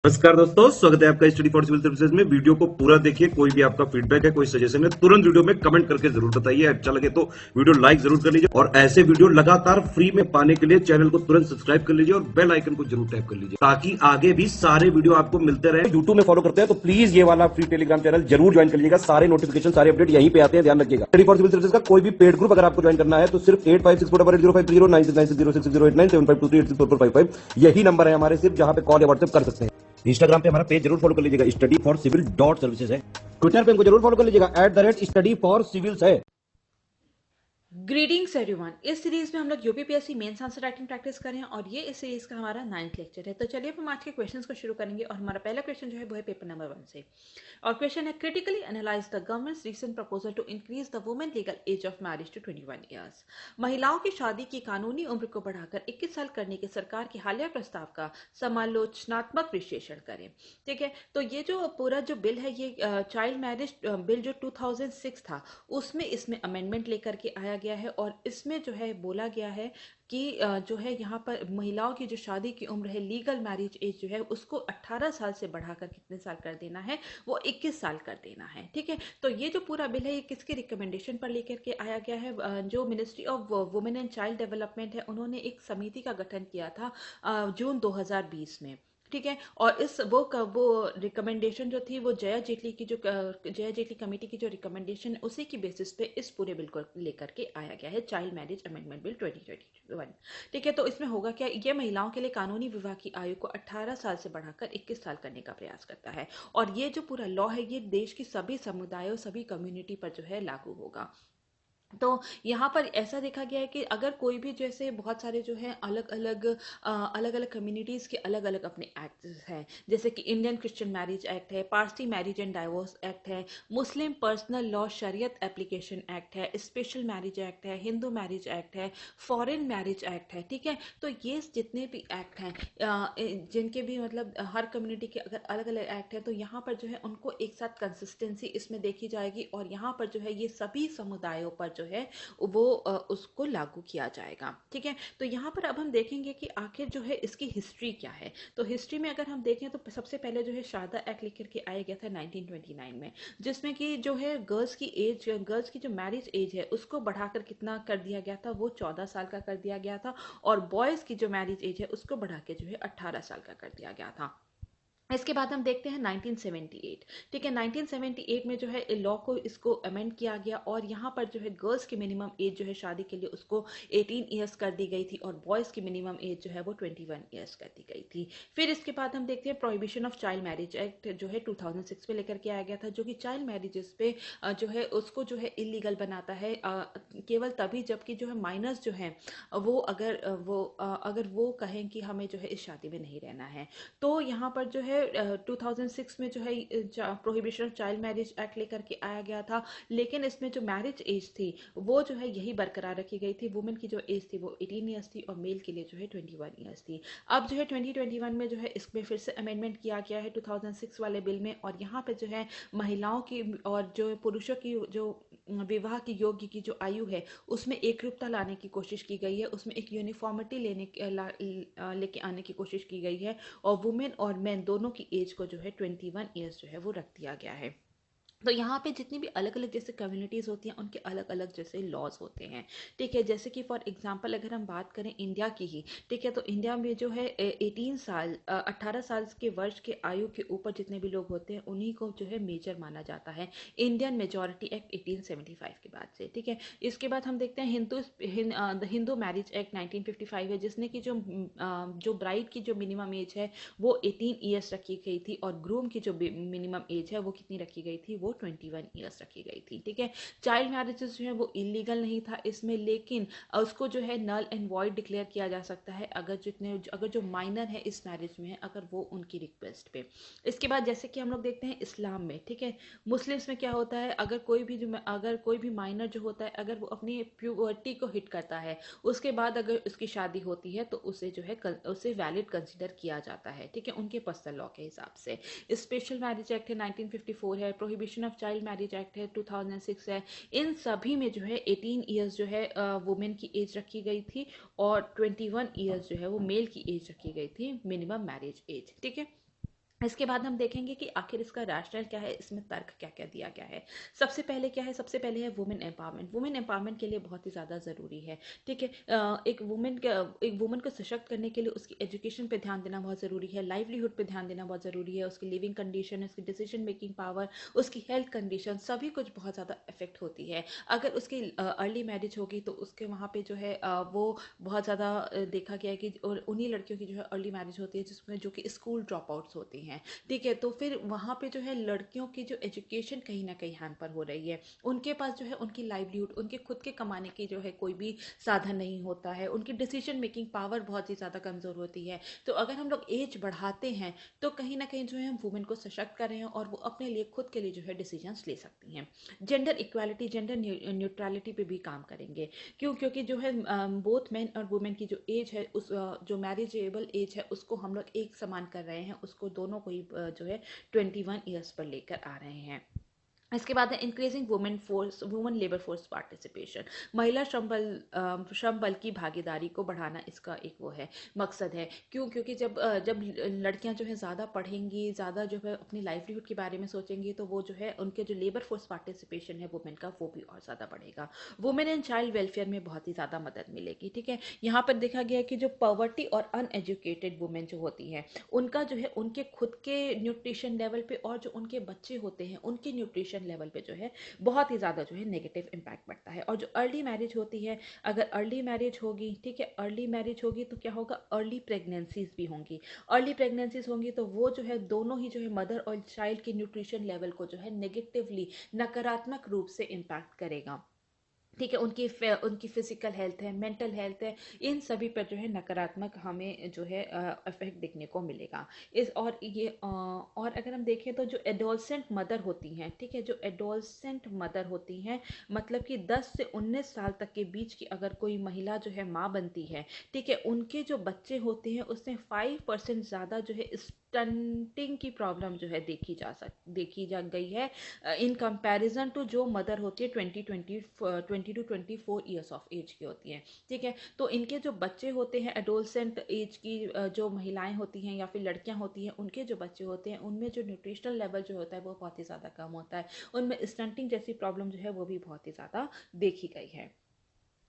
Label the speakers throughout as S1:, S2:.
S1: नमस्कार दोस्तों, स्वागत है आपका स्टडी फॉर सिविल सर्विसेज में। वीडियो को पूरा देखिए। कोई भी आपका फीडबैक है, कोई सजेशन है, तुरंत वीडियो में कमेंट करके जरूर बताइए। अच्छा लगे तो वीडियो लाइक जरूर कर लीजिए और ऐसे वीडियो लगातार फ्री में पाने के लिए चैनल को तुरंत सब्सक्राइब कर लीजिए और बेल आइकन को जरूर टैप कर लीजिए ताकि आगे भी सारे वीडियो आपको मिलते रहे। यूट्यूब में फॉलो करते हैं तो प्लीज ये वाला फ्री टेलीग्राम चैनल जरूर ज्वाइन कर लीजिएगा। सारे नोटिफिकेशन, सारे अपडेट यहीं पे आते हैं, ध्यान रखिएगा। स्टडी फॉर सिविल सर्विसेज का कोई भी पेड ग्रुप अगर आपको ज्वाइन करना है तो सिर्फ 85648053096960860894834455 यही नंबर है हमारे, सिर्फ जहां पे कॉल या व्हाट्सएप कर सकते हैं। इंस्टाग्राम पे हमारा पेज जरूर फॉलो कर लीजिएगा, study for civil dot services है। ट्विटर पे हमको जरूर फॉलो कर लीजिएगा, @स्टडी फॉर सिविल्स है।
S2: Greetings everyone. इस सीरीज में हम लोग UPPSC mains answer writing practice कर रहे हैं और ये इस सीरीज का हमारा 9th लेक्चर है। तो चलिए हम आज के क्वेश्चंस को शुरू करेंगे और हमारा पहला क्वेश्चन जो है वो है पेपर नंबर 1 से। और क्वेश्चन है, critically analyze the government's recent proposal to increase the women legal age of marriage to 21 years. महिलाओं की शादी की कानूनी उम्र को बढ़ाकर 21 साल करने के सरकार के हालिया प्रस्ताव का समालोचनात्मक विश्लेषण करें। ठीक है, तो ये जो पूरा जो बिल है ये चाइल्ड मैरिज बिल जो 2006 था उसमें इसमें अमेंडमेंट लेकर के आया गया है और इसमें जो है बोला गया है कि जो है यहाँ पर महिलाओं की जो शादी की उम्र है, लीगल मैरिज एज जो है उसको 18 साल से बढ़ाकर कितने साल कर देना है, वो 21 साल कर देना है। ठीक है, तो ये जो पूरा बिल है ये किसके रिकमेंडेशन पर लेकर के आया गया है? जो ministry of women and child development है उन्होंने एक समिति का गठन किया था जून 2020 में। ठीक है, और इस वो रिकमेंडेशन जो थी वो जया जेटली कमेटी की जो रिकमेंडेशन है उसी की बेसिस पे इस पूरे बिल को लेकर के आया गया है, चाइल्ड मैरिज अमेंडमेंट बिल 2021। ठीक है, तो इसमें होगा क्या, ये महिलाओं के लिए कानूनी विवाह की आयु को 18 साल से बढ़ाकर 21 साल करने का प्रयास करता है और ये जो पूरा लॉ है ये देश की सभी समुदायों, सभी कम्युनिटी पर जो है लागू होगा। तो यहाँ पर ऐसा देखा गया है कि अगर कोई भी, जैसे बहुत सारे जो है अलग अलग कम्युनिटीज़ के अलग अलग अपने एक्ट्स हैं, जैसे कि इंडियन क्रिश्चियन मैरिज एक्ट है, Parsi marriage and divorce act है, मुस्लिम पर्सनल लॉ शरीयत एप्लीकेशन एक्ट है, स्पेशल मैरिज एक्ट है, हिंदू मैरिज एक्ट है, फॉरेन मैरिज एक्ट है। ठीक है, तो ये जितने भी एक्ट हैं जिनके भी मतलब हर कम्युनिटी के अगर अलग अलग एक्ट है तो यहाँ पर जो है उनको एक साथ कंसिस्टेंसी इसमें देखी जाएगी और यहाँ पर जो है ये सभी समुदायों पर जो है वो उसको लागू किया जाएगा। ठीक है, तो यहाँ पर अब हम देखेंगे कि आखिर जो है इसकी हिस्ट्री क्या है। तो हिस्ट्री में अगर हम देखें तो सबसे पहले जो है शारदा एक्ट लेकर के आया गया था 1929 में, जिसमें कि जो है गर्ल्स की जो मैरिज एज है उसको बढ़ाकर कितना कर दिया गया था, वो 14 साल का कर दिया गया था और बॉयज की जो मैरिज एज है उसको बढ़ा के जो है 18 साल का कर दिया गया था। इसके बाद हम देखते हैं 1978। ठीक है, 1978 में जो है लॉ को इसको अमेंड किया गया और यहाँ पर जो है गर्ल्स की मिनिमम एज जो है शादी के लिए उसको 18 ईयर्स कर दी गई थी और बॉयज़ की मिनिमम एज जो है वो 21 ईयर्स कर दी गई थी। फिर इसके बाद हम देखते हैं prohibition of child marriage act जो है 2006 में लेकर के आया गया था, जो कि चाइल्ड मैरिजेस पे जो है उसको जो है इलीगल बनाता है केवल तभी जबकि जो है माइनर्स जो हैं वो अगर वो कहें कि हमें जो है इस शादी में नहीं रहना है। तो यहाँ पर जो है 2006 में जो है prohibition of child marriage act लेकर के आया गया था, लेकिन इसमें जो मैरिज एज थी वो जो है यही बरकरार रखी गई थी। वुमेन की जो एज थी वो 18 ईयर्स थी और मेल के लिए जो है 21 ईयर्स थी। अब जो है 2021 में जो है इसमें फिर से अमेंडमेंट किया गया है 2006 वाले बिल में और यहाँ पे जो है महिलाओं की और जो पुरुषों की जो विवाह की योग्य की जो आयु है उसमें एकरूपता लाने की कोशिश की गई है, उसमें एक यूनिफॉर्मिटी लेके आने की कोशिश की गई है और वुमेन और मेन दोनों की एज को जो है 21 ईयर्स जो है वो रख दिया गया है। तो यहाँ पे जितनी भी अलग अलग जैसे कम्युनिटीज़ होती हैं उनके अलग अलग जैसे लॉज होते हैं। ठीक है, जैसे कि फॉर एग्जांपल अगर हम बात करें इंडिया की ही, ठीक है, तो इंडिया में जो है 18 साल के वर्ष के आयु के ऊपर जितने भी लोग होते हैं उन्हीं को जो है मेजर माना जाता है इंडियन मेजोरिटी एक्ट 1875 के बाद से। ठीक है, इसके बाद हम देखते हैं हिंदू मैरिज एक्ट 1955 है, जिसने की जो ब्राइड की जो मिनिमम एज है वो 18 ईयर्स रखी गई थी और ग्रूम की जो मिनिमम एज है वो कितनी रखी गई थी, वो 21 ईयर्स रखी गई थी। ठीक है, चाइल्ड मैरिजेस जो है वो इलीगल नहीं था इसमें, लेकिन उसको जो है नल एंड वॉइड डिक्लेयर किया जा सकता है अगर जो माइनर है इस मैरिज में है अगर वो उनकी रिक्वेस्ट पे। इसके बाद जैसे कि हम लोग देखते हैं इस्लाम में, ठीक है, मुस्लिम्स में क्या होता है, अगर कोई भी माइनर जो होता है अगर वो अपनी प्यूबर्टी को हिट करता है उसके बाद अगर उसकी शादी होती है तो उसे जो है उसे वैलिड कंसिडर किया जाता है। ठीक है, उनके पर्सनल लॉ के हिसाब से। स्पेशल मैरिज एक्ट है 1954 है, prohibition of child marriage act है 2006 है। इन सभी में जो है 18 ईयर्स जो है वुमेन की एज रखी गई थी और 21 ईयर्स जो है वो मेल की एज रखी गई थी, मिनिमम मैरिज एज। ठीक है, इसके बाद हम देखेंगे कि आखिर इसका रैशनल क्या है, इसमें तर्क क्या क्या दिया गया है। सबसे पहले क्या है, सबसे पहले है वुमेन एम्पावरमेंट। वुमेन एम्पावरमेंट के लिए बहुत ही ज़्यादा ज़रूरी है, ठीक है। एक वुमेन को सशक्त करने के लिए उसकी एजुकेशन पे ध्यान देना बहुत ज़रूरी है, लाइवलीहुड पे ध्यान देना बहुत ज़रूरी है, उसकी लिविंग कंडीशन, उसकी डिसीजन मेकिंग पावर, उसकी हेल्थ कंडीशन, सभी कुछ बहुत ज़्यादा इफेक्ट होती है। अगर उसकी अर्ली मैरिज होगी तो उसके वहाँ पे जो है वो बहुत ज़्यादा देखा गया है कि उन्हीं लड़कियों की जो है अर्ली मैरिज होती है जिसमें जो कि स्कूल ड्रॉप आउट्स होती हैं, ठीक है। तो फिर वहाँ पे जो है लड़कियों की जो एजुकेशन कहीं ना कहीं हैम्पर हो रही है, उनके पास जो है उनकी लाइवलीहुड, उनके खुद के कमाने की जो है कोई भी साधन नहीं होता है, उनकी डिसीजन मेकिंग पावर बहुत ही ज़्यादा कमज़ोर होती है। तो अगर हम लोग एज बढ़ाते हैं तो कहीं ना कहीं जो है हम वुमेन को सशक्त कर रहे हैं और वो अपने लिए खुद के लिए जो है डिसीजंस ले सकती हैं। जेंडर इक्वालिटी, जेंडर न्यूट्रलिटी पे भी काम करेंगे। क्यों? क्योंकि जो है बोथ मैन और वुमेन की जो एज है, उस जो मैरिजेबल एज है उसको हम लोग एक समान कर रहे हैं, उसको दोनों को ही जो है 21 ईयर्स पर लेकर आ रहे हैं। इसके बाद है increasing women labour force participation. महिला श्रम बल की भागीदारी को बढ़ाना इसका एक वो है, मकसद है। क्यों? क्योंकि जब लड़कियां जो है ज़्यादा पढ़ेंगी, ज़्यादा जो है अपनी लाइवलीहुड के बारे में सोचेंगी, तो वो जो है उनके जो लेबर फोर्स पार्टिसिपेशन है वुमेन का, वो भी और ज़्यादा बढ़ेगा। वुमेन एंड चाइल्ड वेलफेयर में बहुत ही ज़्यादा मदद मिलेगी, ठीक है। यहाँ पर देखा गया है कि जो पॉवर्टी और अनएजुकेटेड वुमेन जो होती हैं, उनका जो है उनके खुद के न्यूट्रिशन लेवल पे और जो उनके बच्चे होते हैं उनके न्यूट्रिशन लेवल पे जो है बहुत ही ज़्यादा जो है नेगेटिव इम्पैक्ट पड़ता है। और जो अर्ली मैरिज होती है, अगर अर्ली मैरिज होगी, ठीक है, अर्ली मैरिज होगी तो क्या होगा, अर्ली प्रेगनेंसीज भी होंगी। अर्ली प्रेगनेंसीज होंगी तो वो जो है दोनों ही जो है मदर और चाइल्ड के न्यूट्रिशन लेवल को जो है नेगेटिवली, नकारात्मक रूप से इम्पैक्ट करेगा, ठीक है। उनकी फिजिकल हेल्थ है, मेंटल हेल्थ है, इन सभी पर जो है नकारात्मक हमें जो है इफेक्ट देखने को मिलेगा। और अगर हम देखें तो जो एडोलसेंट मदर होती हैं, ठीक है, जो एडोलसेंट मदर होती हैं, मतलब कि 10 से 19 साल तक के बीच की अगर कोई महिला जो है माँ बनती है, ठीक है, उनके जो बच्चे होते हैं उसमें 5% ज़्यादा जो है स्टंटिंग की प्रॉब्लम जो है देखी जा गई है इन कंपैरिजन टू जो मदर होती है 20 to 24 ऑफ एज की होती हैं, ठीक है। तो इनके जो बच्चे होते हैं एडोलसेंट एज की जो महिलाएं होती हैं या फिर लड़कियां होती हैं, उनके जो बच्चे होते हैं उनमें जो न्यूट्रिशनल लेवल जो होता है वो बहुत ही ज़्यादा कम होता है, उनमें स्टंटिंग जैसी प्रॉब्लम जो है वो भी बहुत ही ज़्यादा देखी गई है।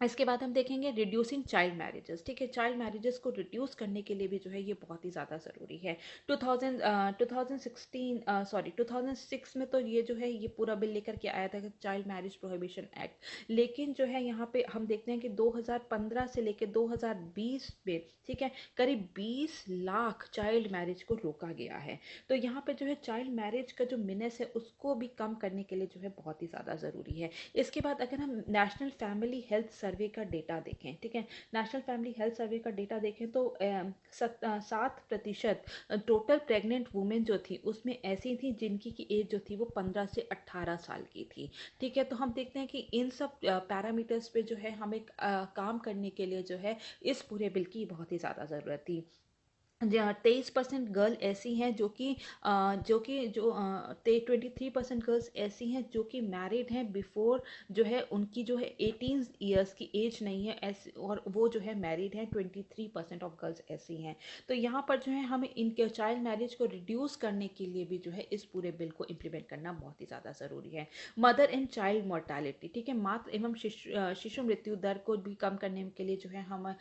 S2: इसके बाद हम देखेंगे रिड्यूसिंग चाइल्ड मैरिजेस, ठीक है। चाइल्ड मैरिजेस को रिड्यूस करने के लिए भी जो है ये बहुत ही ज़्यादा ज़रूरी है। 2006 में तो ये जो है ये पूरा बिल लेकर के आया था, चाइल्ड मैरिज प्रोहिबिशन एक्ट। लेकिन जो है यहाँ पे हम देखते हैं कि 2015 से लेकर 2020 में, ठीक है, करीब 20 लाख चाइल्ड मैरिज को रोका गया है। तो यहाँ पे जो है चाइल्ड मैरिज का जो मिनस है उसको भी कम करने के लिए जो है बहुत ही ज़्यादा ज़रूरी है। इसके बाद अगर हम नेशनल फैमिली हेल्थ सर्वे का डेटा देखें, ठीक है, नेशनल फैमिली हेल्थ सर्वे का डेटा देखें तो 7% टोटल प्रेग्नेंट वुमेन जो थी उसमें ऐसी थी जिनकी की एज जो थी वो 15 से 18 साल की थी, ठीक है। तो हम देखते हैं कि इन सब पैरामीटर्स पे जो है हमें काम करने के लिए जो है इस पूरे बिल की बहुत ही ज़्यादा ज़रूरत थी। 23% गर्ल ऐसी हैं जो कि 23% गर्ल्स ऐसी हैं जो कि मैरिड हैं बिफोर जो है उनकी जो है 18 ईयर्स की एज नहीं है ऐसी, और वो जो है मैरिड हैं, 23% ऑफ गर्ल्स ऐसी हैं। तो यहाँ पर जो है हमें इनके चाइल्ड मैरिज को रिड्यूस करने के लिए भी जो है इस पूरे बिल को इम्प्लीमेंट करना बहुत ही ज़्यादा ज़रूरी है। मदर एंड चाइल्ड मोर्टालिटी, ठीक है, मातृ एवं शिशु मृत्यु दर को भी कम करने के लिए जो है हम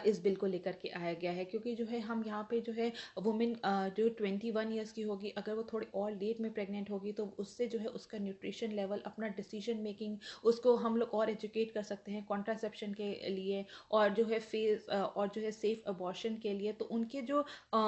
S2: इस बिल को लेकर के आया गया है। क्योंकि जो है हम यहाँ पे जो है वुमेन जो 21 ईयर्स की होगी, अगर वो थोड़ी और लेट में प्रेग्नेंट होगी तो उससे जो है उसका न्यूट्रिशन लेवल, अपना डिसीजन मेकिंग, उसको हम लोग और एजुकेट कर सकते हैं कॉन्ट्रासेप्शन के लिए, और जो है सेफ अबॉर्शन के लिए। तो उनके जो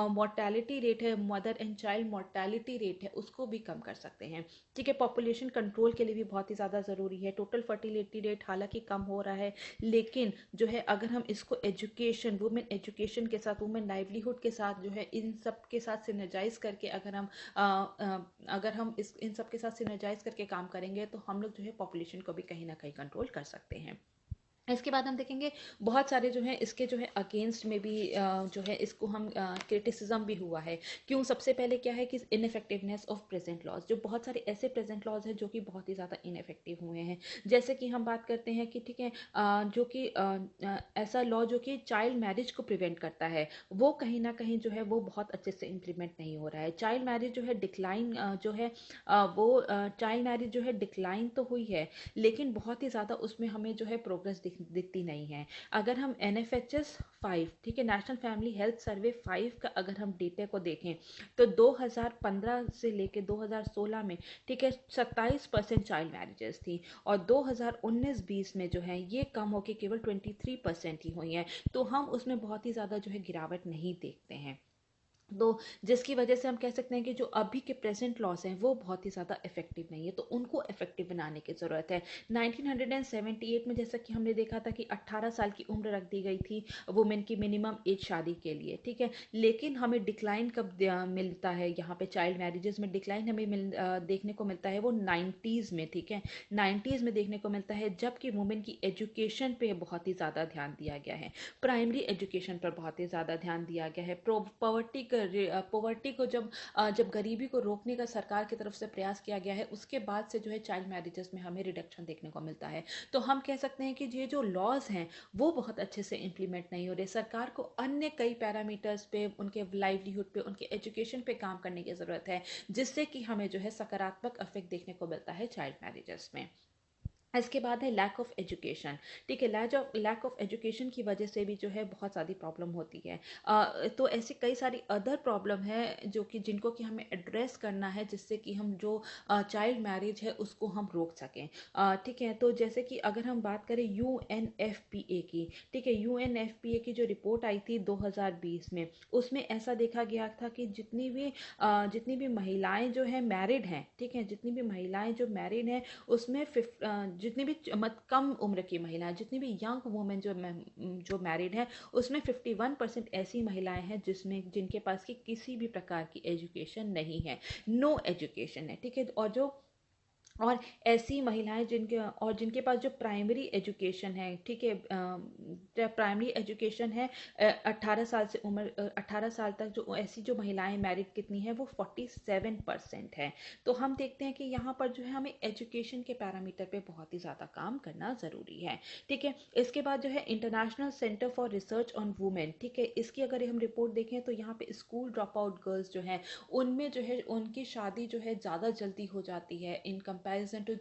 S2: मोर्टेलिटी रेट है, mother and child mortality rate है, उसको भी कम कर सकते हैं, ठीक है। पॉपुलेशन कंट्रोल के लिए भी बहुत ही ज़्यादा ज़रूरी है। टोटल फर्टिलिटी रेट हालांकि कम हो रहा है, लेकिन जो है अगर हम इसको एजुकेशन, वुमेन एजुकेशन के साथ, वुमेन लाइवलीहुड के साथ जो है इन सब के साथ सिनर्जाइज करके अगर हम इन सब के साथ सिनर्जाइज करके काम करेंगे तो हम लोग जो है पॉपुलेशन को भी कहीं ना कहीं कंट्रोल कर सकते हैं। इसके बाद हम देखेंगे बहुत सारे जो हैं इसके जो है अगेंस्ट में भी जो है इसको हम क्रिटिसिज्म भी हुआ है। क्यों? सबसे पहले क्या है कि इनफेक्टिवनेस ऑफ प्रेजेंट लॉज, जो बहुत सारे ऐसे प्रेजेंट लॉज हैं जो कि बहुत ही ज़्यादा इनफेक्टिव हुए हैं। जैसे कि हम बात करते हैं कि ठीक है, जो कि ऐसा लॉ जो कि चाइल्ड मैरिज को प्रिवेंट करता है, वो कहीं ना कहीं जो है वो बहुत अच्छे से इम्प्लीमेंट नहीं हो रहा है। चाइल्ड मैरिज जो है डिक्लाइन जो है वो चाइल्ड मैरिज जो है डिक्लाइन तो हुई है, लेकिन बहुत ही ज़्यादा उसमें हमें जो है प्रोग्रेस दिखती नहीं है। अगर हम NFHS 5, ठीक है, नेशनल फैमिली हेल्थ सर्वे 5 का अगर हम डेटा को देखें तो 2015 से लेके 2016 में ठीक है 27% चाइल्ड मैरिजेस थी, और 2019-20 में जो है ये कम होके केवल 23% ही हुई हैं। तो हम उसमें बहुत ही ज़्यादा जो है गिरावट नहीं देखते हैं। तो जिसकी वजह से हम कह सकते हैं कि जो अभी के प्रेजेंट लॉस हैं वो बहुत ही ज़्यादा इफेक्टिव नहीं है, तो उनको इफेक्टिव बनाने की ज़रूरत है। 1978 में जैसा कि हमने देखा था कि 18 साल की उम्र रख दी गई थी वुमेन की मिनिमम एज शादी के लिए, ठीक है। लेकिन हमें डिक्लाइन कब मिलता है यहाँ पे चाइल्ड मैरिजेस में? डिक्लाइन हमें देखने को मिलता है वो 90s में, ठीक है, 90s में देखने को मिलता है, जबकि वुमेन की एजुकेशन पे बहुत ही ज़्यादा ध्यान दिया गया है, प्राइमरी एजुकेशन पर बहुत ही ज़्यादा ध्यान दिया गया है। पॉवर्टी को जब गरीबी को रोकने का सरकार की तरफ से प्रयास किया गया है, उसके बाद से जो है चाइल्ड मैरिजेस में हमें रिडक्शन देखने को मिलता है। तो हम कह सकते हैं कि ये जो लॉज हैं वो बहुत अच्छे से इम्प्लीमेंट नहीं हो रहे। सरकार को अन्य कई पैरामीटर्स पे, उनके लाइवलीहुड पे, उनके एजुकेशन पे काम करने की ज़रूरत है, जिससे कि हमें जो है सकारात्मक इफेक्ट देखने को मिलता है चाइल्ड मैरिजेस में। इसके बाद है लैक ऑफ एजुकेशन, ठीक है। लैक ऑफ एजुकेशन की वजह से भी जो है बहुत सारी प्रॉब्लम होती है। तो ऐसी कई सारी अदर प्रॉब्लम है जो कि जिनको कि हमें एड्रेस करना है, जिससे कि हम जो चाइल्ड मैरिज है उसको हम रोक सकें, ठीक है। तो जैसे कि अगर हम बात करें UNFPA की, ठीक है, UNFPA की जो रिपोर्ट आई थी 2020 में, उसमें ऐसा देखा गया था कि जितनी भी महिलाएं जो है मैरिड हैं, ठीक है, जितनी भी महिलाएं जो मैरिड हैं उसमें जितनी भी कम उम्र की महिलाएं, जितनी भी यंग वुमेन जो मैरिड हैं, उसमें 51% ऐसी महिलाएं हैं जिनके पास की किसी भी प्रकार की एजुकेशन नहीं है, नो एजुकेशन है, ठीक है। और ऐसी महिलाएं जिनके पास जो प्राइमरी एजुकेशन है, ठीक है, प्राइमरी एजुकेशन है 18 साल तक, जो ऐसी जो महिलाएं मैरिड कितनी है वो 47% है। तो हम देखते हैं कि यहाँ पर जो है हमें एजुकेशन के पैरामीटर पे बहुत ही ज़्यादा काम करना ज़रूरी है, ठीक है। इसके बाद जो है international centre for research on women, ठीक है, इसकी अगर हम रिपोर्ट देखें तो यहाँ पे स्कूल ड्रॉप आउट गर्ल्स जो हैं उनमें जो है उनकी शादी जो है ज़्यादा जल्दी हो जाती है इन कंपैरिजन टू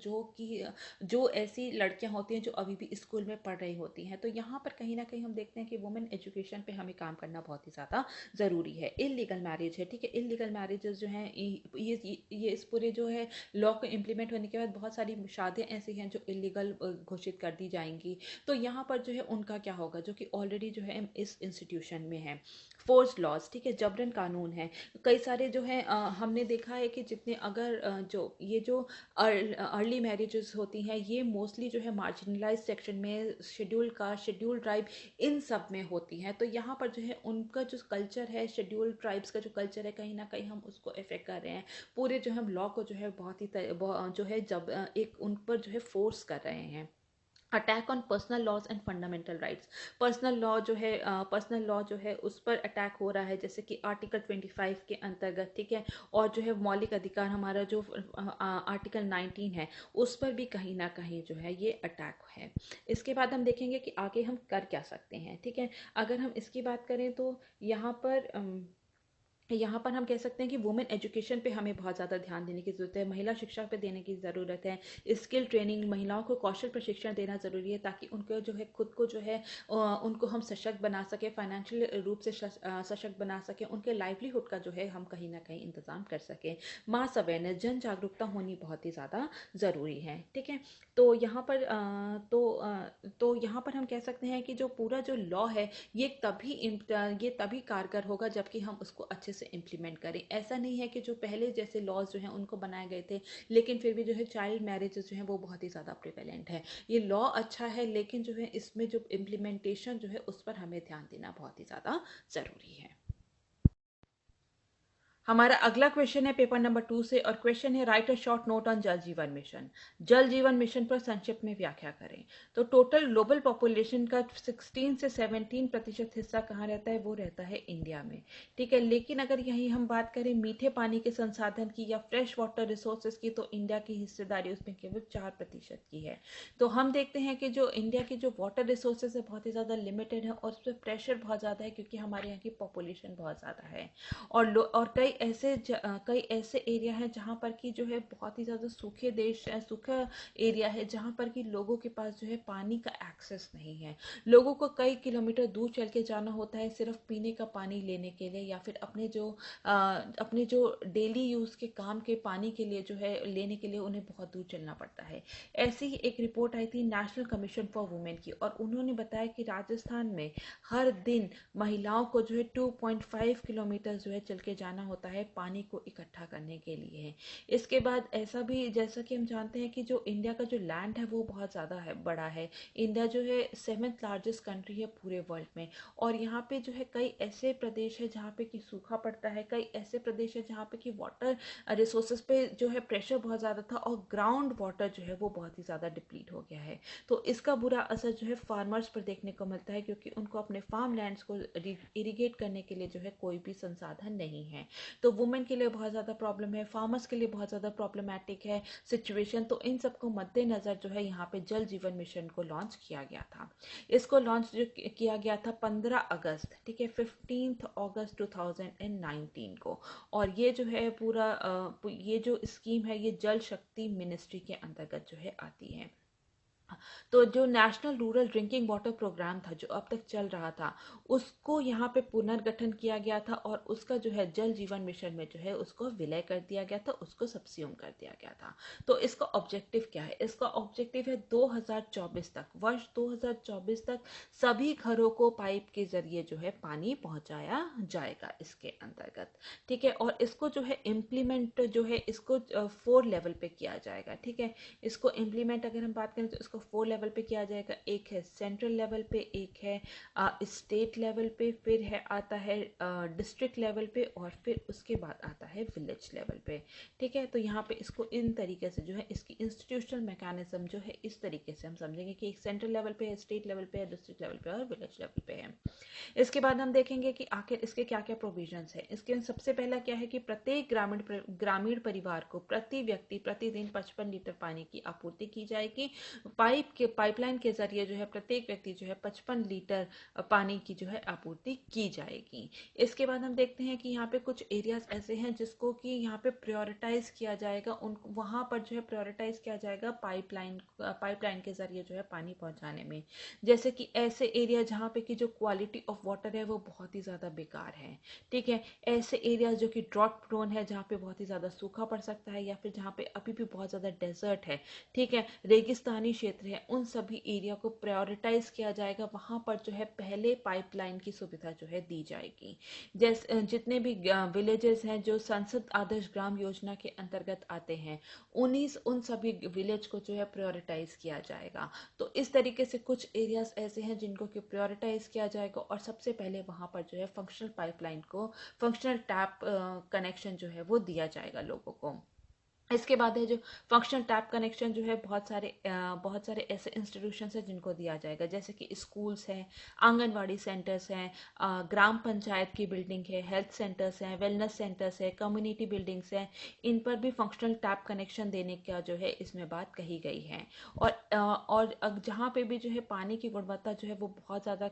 S2: जो ऐसी लड़कियां होती हैं जो अभी भी स्कूल में पढ़ रही होती हैं। तो यहाँ पर कहीं ना कहीं हम देखते हैं कि वुमेन एजुकेशन पे हमें काम करना बहुत ही ज़्यादा ज़रूरी है। इलीगल मैरिज है, ठीक है, इलीगल मैरिजेस जो हैं ये इस पूरे जो है लॉ को इम्प्लीमेंट होने के बाद बहुत सारी शादियाँ ऐसी हैं जो इलीगल घोषित कर दी जाएंगी। तो यहाँ पर जो है उनका क्या होगा जो कि ऑलरेडी जो है इस इंस्टीट्यूशन में है। फोर्स लॉज, ठीक है, जबरन कानून है। कई सारे जो है हमने देखा है कि जितने अगर जो अर्ली मैरिजेस होती हैं ये मोस्टली जो है मार्जिनलाइज सेक्शन में, शेड्यूल कास्ट, शेड्यूल ट्राइब, इन सब में होती हैं। तो यहाँ पर जो है उनका जो कल्चर है, शेड्यूल ट्राइब्स का जो कल्चर है, कहीं ना कहीं हम उसको इफेक्ट कर रहे हैं। पूरे जो हम लॉ को जो है बहुत ही जो है जब एक उन पर जो है फोर्स कर रहे हैं। Attack on personal laws and fundamental rights, personal law जो है उस पर अटैक हो रहा है, जैसे कि आर्टिकल 25 के अंतर्गत, ठीक है। और जो है मौलिक अधिकार हमारा जो आर्टिकल 19 है उस पर भी कहीं ना कहीं जो है ये अटैक है। इसके बाद हम देखेंगे कि आगे हम कर क्या सकते हैं, ठीक है। अगर हम इसकी बात करें तो यहाँ पर हम कह सकते हैं कि वुमेन एजुकेशन पे हमें बहुत ज़्यादा ध्यान देने की ज़रूरत है, महिला शिक्षा पे देने की ज़रूरत है। स्किल ट्रेनिंग, महिलाओं को कौशल प्रशिक्षण देना ज़रूरी है, ताकि उनको जो है खुद को जो है उनको हम सशक्त बना सके, फाइनेंशियल रूप से सशक्त बना सके, उनके लाइवलीहुड का जो है हम कहीं ना कहीं इंतज़ाम कर सकें। मास अवेयरनेस, जन जागरूकता होनी बहुत ही ज़्यादा ज़रूरी है, ठीक है। तो यहाँ पर हम कह सकते हैं कि जो पूरा जो लॉ है ये तभी कारगर होगा जबकि हम उसको अच्छे से इम्प्लीमेंट करें। ऐसा नहीं है कि जो पहले जैसे लॉज जो हैं उनको बनाए गए थे, लेकिन फिर भी जो है चाइल्ड मैरिजेस जो हैं वो बहुत ही ज़्यादा प्रिवेलेंट है। ये लॉ अच्छा है, लेकिन जो है इसमें जो इम्प्लीमेंटेशन जो है उस पर हमें ध्यान देना बहुत ही ज़्यादा ज़रूरी है। हमारा अगला क्वेश्चन है पेपर नंबर 2 से और क्वेश्चन है right a short note on जल जीवन मिशन। जल जीवन मिशन पर संक्षिप्त में व्याख्या करें। तो टोटल ग्लोबल पॉपुलेशन का 16 से 17% हिस्सा कहाँ रहता है, वो रहता है इंडिया में। ठीक है, लेकिन अगर यहीं हम बात करें मीठे पानी के संसाधन की या फ्रेश वाटर रिसोर्सेज की, तो इंडिया की हिस्सेदारी उसमें केवल 4% की है। तो हम देखते हैं कि जो इंडिया की जो वाटर रिसोर्सेज है बहुत ही ज़्यादा लिमिटेड है और उस पर प्रेशर बहुत ज़्यादा है क्योंकि हमारे यहाँ की पॉपुलेशन बहुत ज़्यादा है। और कई ऐसे एरिया हैं जहाँ पर कि जो है बहुत ही ज़्यादा सूखे देश है, सूखा एरिया है जहाँ पर कि लोगों के पास जो है पानी का एक्सेस नहीं है। लोगों को कई किलोमीटर दूर चल के जाना होता है सिर्फ पीने का पानी लेने के लिए या फिर अपने जो डेली यूज़ के काम के पानी के लिए जो है लेने के लिए उन्हें बहुत दूर चलना पड़ता है। ऐसी ही एक रिपोर्ट आई थी नेशनल कमीशन फॉर वुमेन की और उन्होंने बताया कि राजस्थान में हर दिन महिलाओं को जो है 2.5 किलोमीटर जो है चल के जाना होता है पानी को इकट्ठा करने के लिए। इसके बाद ऐसा भी जैसा कि हम जानते हैं कि जो इंडिया का जो लैंड है वो बहुत ज़्यादा है, बड़ा है। इंडिया जो है 7th लार्जेस्ट कंट्री है पूरे वर्ल्ड में और यहाँ पे जो है कई ऐसे प्रदेश है जहाँ पे कि सूखा पड़ता है, कई ऐसे प्रदेश है जहाँ पे कि वाटर रिसोर्सेज पे जो है प्रेशर बहुत ज़्यादा था और ग्राउंड वाटर जो है वो बहुत ही ज़्यादा डिप्लीट हो गया है। तो इसका बुरा असर जो है फार्मर्स पर देखने को मिलता है क्योंकि उनको अपने फार्म लैंड्स को इरिगेट करने के लिए जो है कोई भी संसाधन नहीं है। तो वुमेन के लिए बहुत ज़्यादा प्रॉब्लम है, फार्मर्स के लिए बहुत ज़्यादा प्रॉब्लमैटिक है सिचुएशन। तो इन सबको मद्देनज़र जो है यहाँ पे जल जीवन मिशन को लॉन्च किया गया था। इसको लॉन्च जो किया गया था 15 अगस्त, ठीक है, 15 अगस्त 2019 को। और ये जो है ये जो स्कीम है ये जल शक्ति मिनिस्ट्री के अंतर्गत जो है आती है। तो जो national rural drinking water programme था जो अब तक चल रहा था उसको यहाँ पे पुनर्गठन किया गया था और उसका जो है जल जीवन मिशन में जो है उसको विलय कर दिया गया था, उसको सबस्यूम कर दिया गया था। तो इसका ऑब्जेक्टिव क्या है, इसका ऑब्जेक्टिव है 2024 तक, वर्ष 2024 तक सभी घरों को पाइप के जरिए जो है पानी पहुंचाया जाएगा इसके अंतर्गत। ठीक है, और इसको जो है इम्प्लीमेंट जो है इसको 4 लेवल पे किया जाएगा। ठीक है, इसको इम्प्लीमेंट अगर हम बात करें तो इसको 4 लेवल पे किया जाएगा। एक है सेंट्रल लेवल पे, एक है स्टेट लेवल पे, फिर है आता है डिस्ट्रिक्ट लेवल पे और फिर उसके बाद आता है विलेज लेवल पे। ठीक है, तो यहाँ पे इसको इन तरीके से जो है इसकी इंस्टीट्यूशनल मैकेनिज्म जो है इस तरीके से हम समझेंगे कि एक सेंट्रल लेवल पे है, स्टेट लेवल पे है, डिस्ट्रिक्ट लेवल पे और विलेज लेवल पे है। इसके बाद हम देखेंगे कि आखिर इसके क्या क्या प्रोविजंस है। इसके सबसे पहला क्या है कि प्रत्येक ग्रामीण परिवार को प्रति व्यक्ति प्रतिदिन 55 लीटर पानी की आपूर्ति की जाएगी। पाइपलाइन के जरिए जो है प्रत्येक व्यक्ति जो है 55 लीटर पानी की जो है आपूर्ति की जाएगी। इसके बाद हम देखते हैं कि यहाँ पे कुछ एरियाज ऐसे हैं जिसको कि यहाँ पे प्रायोरिटाइज किया जाएगा, उन वहाँ पर जो है प्रायोरिटाइज किया जाएगा पाइपलाइन के जरिए जो है पानी पहुँचाने में। जैसे कि ऐसे एरिया जहाँ पे कि जो क्वालिटी ऑफ वाटर है वो बहुत ही ज़्यादा बेकार है। ठीक है, ऐसे एरिया जो कि ड्रॉट प्रोन है जहाँ पे बहुत ही ज़्यादा सूखा पड़ सकता है या फिर जहाँ पे अभी भी बहुत ज़्यादा डेजर्ट है, ठीक है, रेगिस्तानी क्षेत्र है, उन सभी एरिया को प्रायोरिटाइज किया जाएगा। वहाँ पर जो है पहले पाइपलाइन की सुविधा जो है दी जाएगी। जैसे जितने भी विलेजेस हैं जो संसद आदर्श ग्राम योजना के अंतर्गत आते हैं उन सभी विलेज को जो है प्रायोरिटाइज किया जाएगा। तो इस तरीके से कुछ एरियाज ऐसे हैं जिनको कि प्रायोरिटाइज किया जाएगा और सबसे पहले वहाँ पर जो है फंक्शनल टैप कनेक्शन जो है वो दिया जाएगा लोगों को। इसके बाद है जो फंक्शनल टैप कनेक्शन जो है बहुत सारे ऐसे इंस्टीट्यूशंस हैं जिनको दिया जाएगा, जैसे कि स्कूल्स हैं, आंगनवाड़ी सेंटर्स हैं, ग्राम पंचायत की बिल्डिंग है, हेल्थ सेंटर्स हैं, वेलनेस सेंटर्स है, कम्युनिटी बिल्डिंग्स हैं, इन पर भी फंक्शनल टैप कनेक्शन देने का जो है इसमें बात कही गई है। और जहाँ पे भी जो है पानी की गुणवत्ता जो है वो बहुत ज़्यादा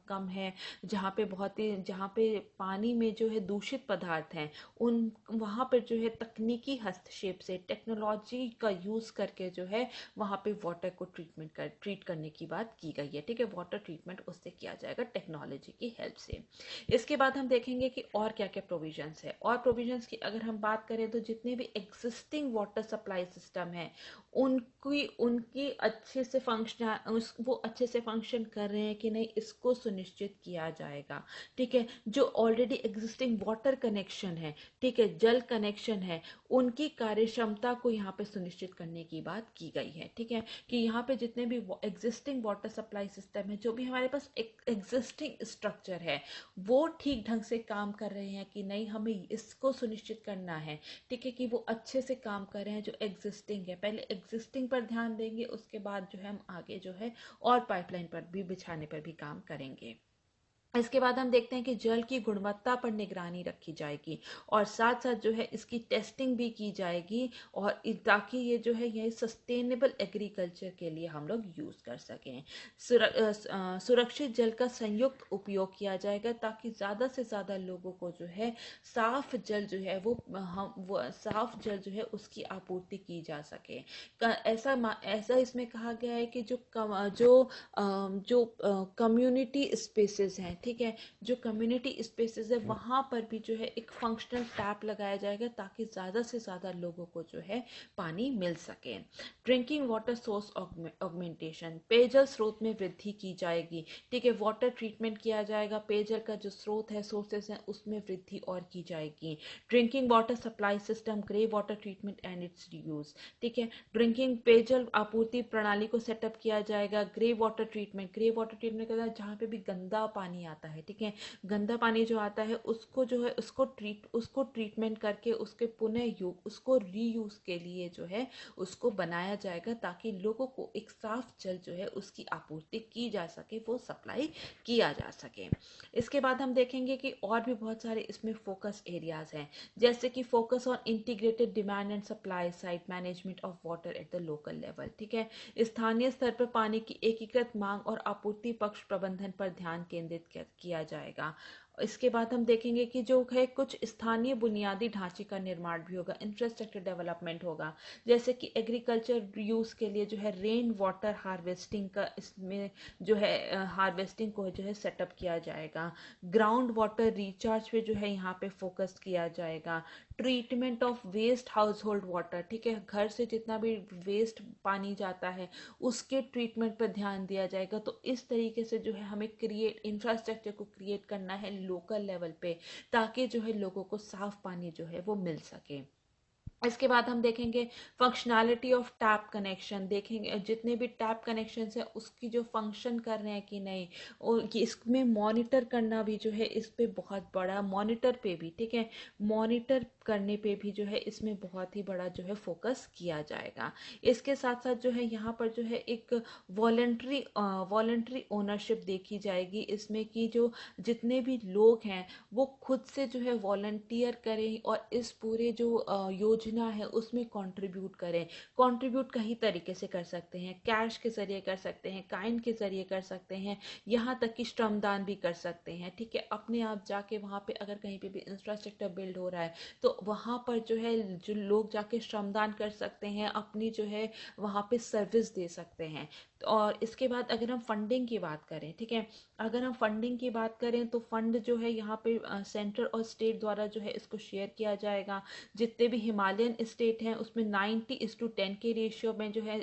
S2: कम है, जहाँ पे पानी में जो है दूषित पदार्थ हैं उन वहाँ पर जो है तकनीकी हस्तक्षेप से टेक्नोलॉजी का यूज़ करके जो है वहाँ पे वाटर को ट्रीट करने की बात की गई है। ठीक है, वाटर ट्रीटमेंट उससे किया जाएगा टेक्नोलॉजी की हेल्प से। इसके बाद हम देखेंगे कि और क्या क्या प्रोविजंस है। और प्रोविजंस की अगर हम बात करें तो जितने भी एग्जिस्टिंग वाटर सप्लाई सिस्टम है उनकी अच्छे से वो अच्छे से फंक्शन कर रहे हैं कि नहीं इसको सुनिश्चित किया जाएगा। ठीक है, जो ऑलरेडी एग्जिस्टिंग वाटर कनेक्शन है, ठीक है, जल कनेक्शन है, उनकी कार्यक्षमता को यहाँ पे सुनिश्चित करने की बात की गई है। ठीक है, कि यहाँ पे जितने भी एग्जिस्टिंग वाटर सप्लाई सिस्टम है, जो भी हमारे पास एग्जिस्टिंग स्ट्रक्चर है, वो ठीक ढंग से काम कर रहे हैं कि नहीं, हमें इसको सुनिश्चित करना है। ठीक है, कि वो अच्छे से काम कर रहे हैं जो एग्जिस्टिंग है। पहले एग्जिस्टिंग पर ध्यान देंगे, उसके बाद जो है हम आगे जो है और पाइपलाइन पर भी बिछाने पर भी काम करेंगे। इसके बाद हम देखते हैं कि जल की गुणवत्ता पर निगरानी रखी जाएगी और साथ साथ जो है इसकी टेस्टिंग भी की जाएगी, और ताकि ये जो है ये सस्टेनेबल एग्रीकल्चर के लिए हम लोग यूज़ कर सकें। सुरक्षित जल का संयुक्त उपयोग किया जाएगा, ताकि ज़्यादा से ज़्यादा लोगों को जो है साफ जल जो है वो साफ जल जो है उसकी आपूर्ति की जा सके। ऐसा इसमें कहा गया है कि जो कम्युनिटी स्पेसेस हैं, ठीक है, जो कम्युनिटी स्पेसेस है वहाँ पर भी जो है एक फंक्शनल टैप लगाया जाएगा, ताकि ज़्यादा से ज़्यादा लोगों को जो है पानी मिल सके। ड्रिंकिंग वाटर सोर्स ऑगमेंटेशन, पेयजल स्रोत में वृद्धि की जाएगी। ठीक है, वाटर ट्रीटमेंट किया जाएगा, पेयजल का जो स्रोत है, सोर्सेस हैं, उसमें वृद्धि और की जाएगी। Drinking water supply system, grey water treatment and it's reuse. ठीक है, ड्रिंकिंग पेयजल आपूर्ति प्रणाली को सेटअप किया जाएगा। ग्रे वाटर ट्रीटमेंट का जहाँ पे भी गंदा पानी आता है, ठीक है, गंदा पानी जो आता है उसको जो है उसको ट्रीटमेंट करके उसको रीयूज के लिए जो है उसको बनाया जाएगा, ताकि लोगों को एक साफ जल जो है उसकी आपूर्ति की जा सके, वो सप्लाई किया जा सके। इसके बाद हम देखेंगे कि और भी बहुत सारे इसमें फोकस एरियाज हैं, जैसे कि focus on integrated demand and supply side management of water at the local level. ठीक है, स्थानीय स्तर पर पानी की एकीकृत मांग और आपूर्ति पक्ष प्रबंधन पर ध्यान केंद्रित किया जाएगा। इसके बाद हम देखेंगे कि जो है कुछ स्थानीय बुनियादी ढांचे का निर्माण भी होगा, इंफ्रास्ट्रक्चर डेवलपमेंट होगा, जैसे कि एग्रीकल्चर यूज के लिए जो है रेन वाटर हार्वेस्टिंग का इसमें जो है हार्वेस्टिंग को जो है सेटअप किया जाएगा। ग्राउंड वाटर रिचार्ज पे जो है यहाँ पे फोकस किया जाएगा। Treatment of waste household water, ठीक है, घर से जितना भी वेस्ट पानी जाता है उसके ट्रीटमेंट पर ध्यान दिया जाएगा। तो इस तरीके से जो है हमें इंफ्रास्ट्रक्चर को क्रिएट करना है लोकल लेवल पे, ताकि जो है लोगों को साफ पानी जो है वो मिल सके। इसके बाद हम देखेंगे फंक्शनैलिटी ऑफ टैप कनेक्शन, देखेंगे जितने भी टैप कनेक्शन है उसकी जो फंक्शन कर रहे हैं कि नहीं, और इसमें मॉनिटर करना भी जो है इस पे बहुत बड़ा मॉनिटर पे भी, ठीक है, मॉनिटर करने पे भी जो है इसमें बहुत ही बड़ा जो है फोकस किया जाएगा। इसके साथ साथ जो है यहाँ पर जो है एक वॉलंटरी ओनरशिप देखी जाएगी इसमें, कि जो जितने भी लोग हैं वो खुद से जो है वॉलंटियर करें और इस पूरे जो योजना है उसमें कंट्रीब्यूट करें। कंट्रीब्यूट कई तरीके से कर सकते हैं, कैश के जरिए कर सकते हैं, काइन के जरिए कर सकते हैं, यहाँ तक कि श्रमदान भी कर सकते हैं। ठीक है, अपने आप जाके वहाँ पे अगर कहीं पे भी इंफ्रास्ट्रक्चर बिल्ड हो रहा है तो वहाँ पर जो है जो लोग जाके श्रमदान कर सकते हैं, अपनी जो है वहाँ पे सर्विस दे सकते हैं। और इसके बाद अगर हम फंडिंग की बात करें, ठीक है, अगर हम फंडिंग की बात करें तो फंड जो है यहाँ पे सेंटर और स्टेट द्वारा जो है इसको शेयर किया जाएगा। जितने भी हिमालयन स्टेट हैं उसमें 90:10 के रेशियो में जो है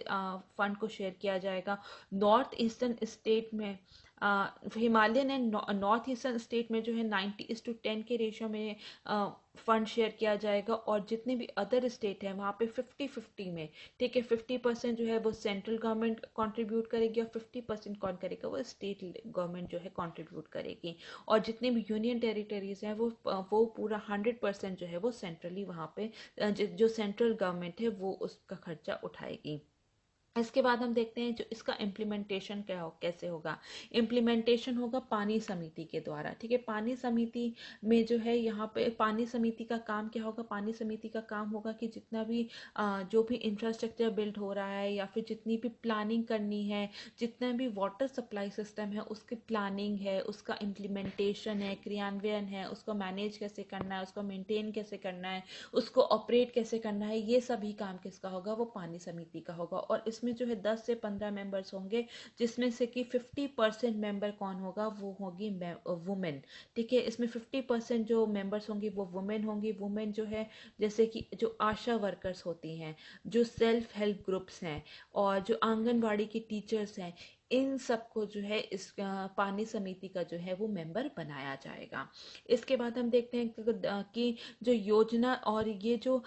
S2: फंड को शेयर किया जाएगा। नॉर्थ ईस्टर्न स्टेट में Himalayan and north eastern state में जो है 90:10 के रेशियो में फंड शेयर किया जाएगा, और जितने भी अदर स्टेट हैं वहाँ पे 50-50 में, ठीक है, 50% जो है वो सेंट्रल गवर्नमेंट कंट्रीब्यूट करेगी और 50% कौन करेगा, वो स्टेट गवर्नमेंट जो है कंट्रीब्यूट करेगी। और जितने भी यूनियन टेरिटरीज हैं वो पूरा 100% जो है वो सेंट्रली वहाँ पे जो सेंट्रल गवर्नमेंट है वो उसका खर्चा उठाएगी। इसके बाद हम देखते हैं जो इसका इम्प्लीमेंटेशन कैसे होगा। इम्प्लीमेंटेशन होगा पानी समिति के द्वारा। ठीक है, पानी समिति में जो है यहाँ पे पानी समिति का काम क्या होगा, पानी समिति का काम होगा कि जितना भी जो भी इंफ्रास्ट्रक्चर बिल्ड हो रहा है या फिर जितनी भी प्लानिंग करनी है, जितना भी वाटर सप्लाई सिस्टम है उसकी प्लानिंग है, उसका इम्प्लीमेंटेशन है, क्रियान्वयन है, उसको मैनेज कैसे करना है, उसको मेंटेन कैसे करना है, उसको ऑपरेट कैसे करना है, ये सभी काम किसका होगा, वो पानी समिति का होगा। और इसमें जो है 10 से 15 मेंबर्स होंगे, जिसमें से कि 50% मेंबर कौन होगा, वो होगी वुमेन। ठीक है, इसमें 50% जो मेंबर्स होंगी वो वुमेन होंगी। वुमेन जो है जैसे कि जो आशा वर्कर्स होती हैं, जो सेल्फ हेल्प ग्रुप्स हैं और जो आंगनबाड़ी की टीचर्स हैं, इन सबको जो है इस पानी समिति का जो है वो मेंबर बनाया जाएगा। इसके बाद हम देखते हैं कि जो योजना और ये जो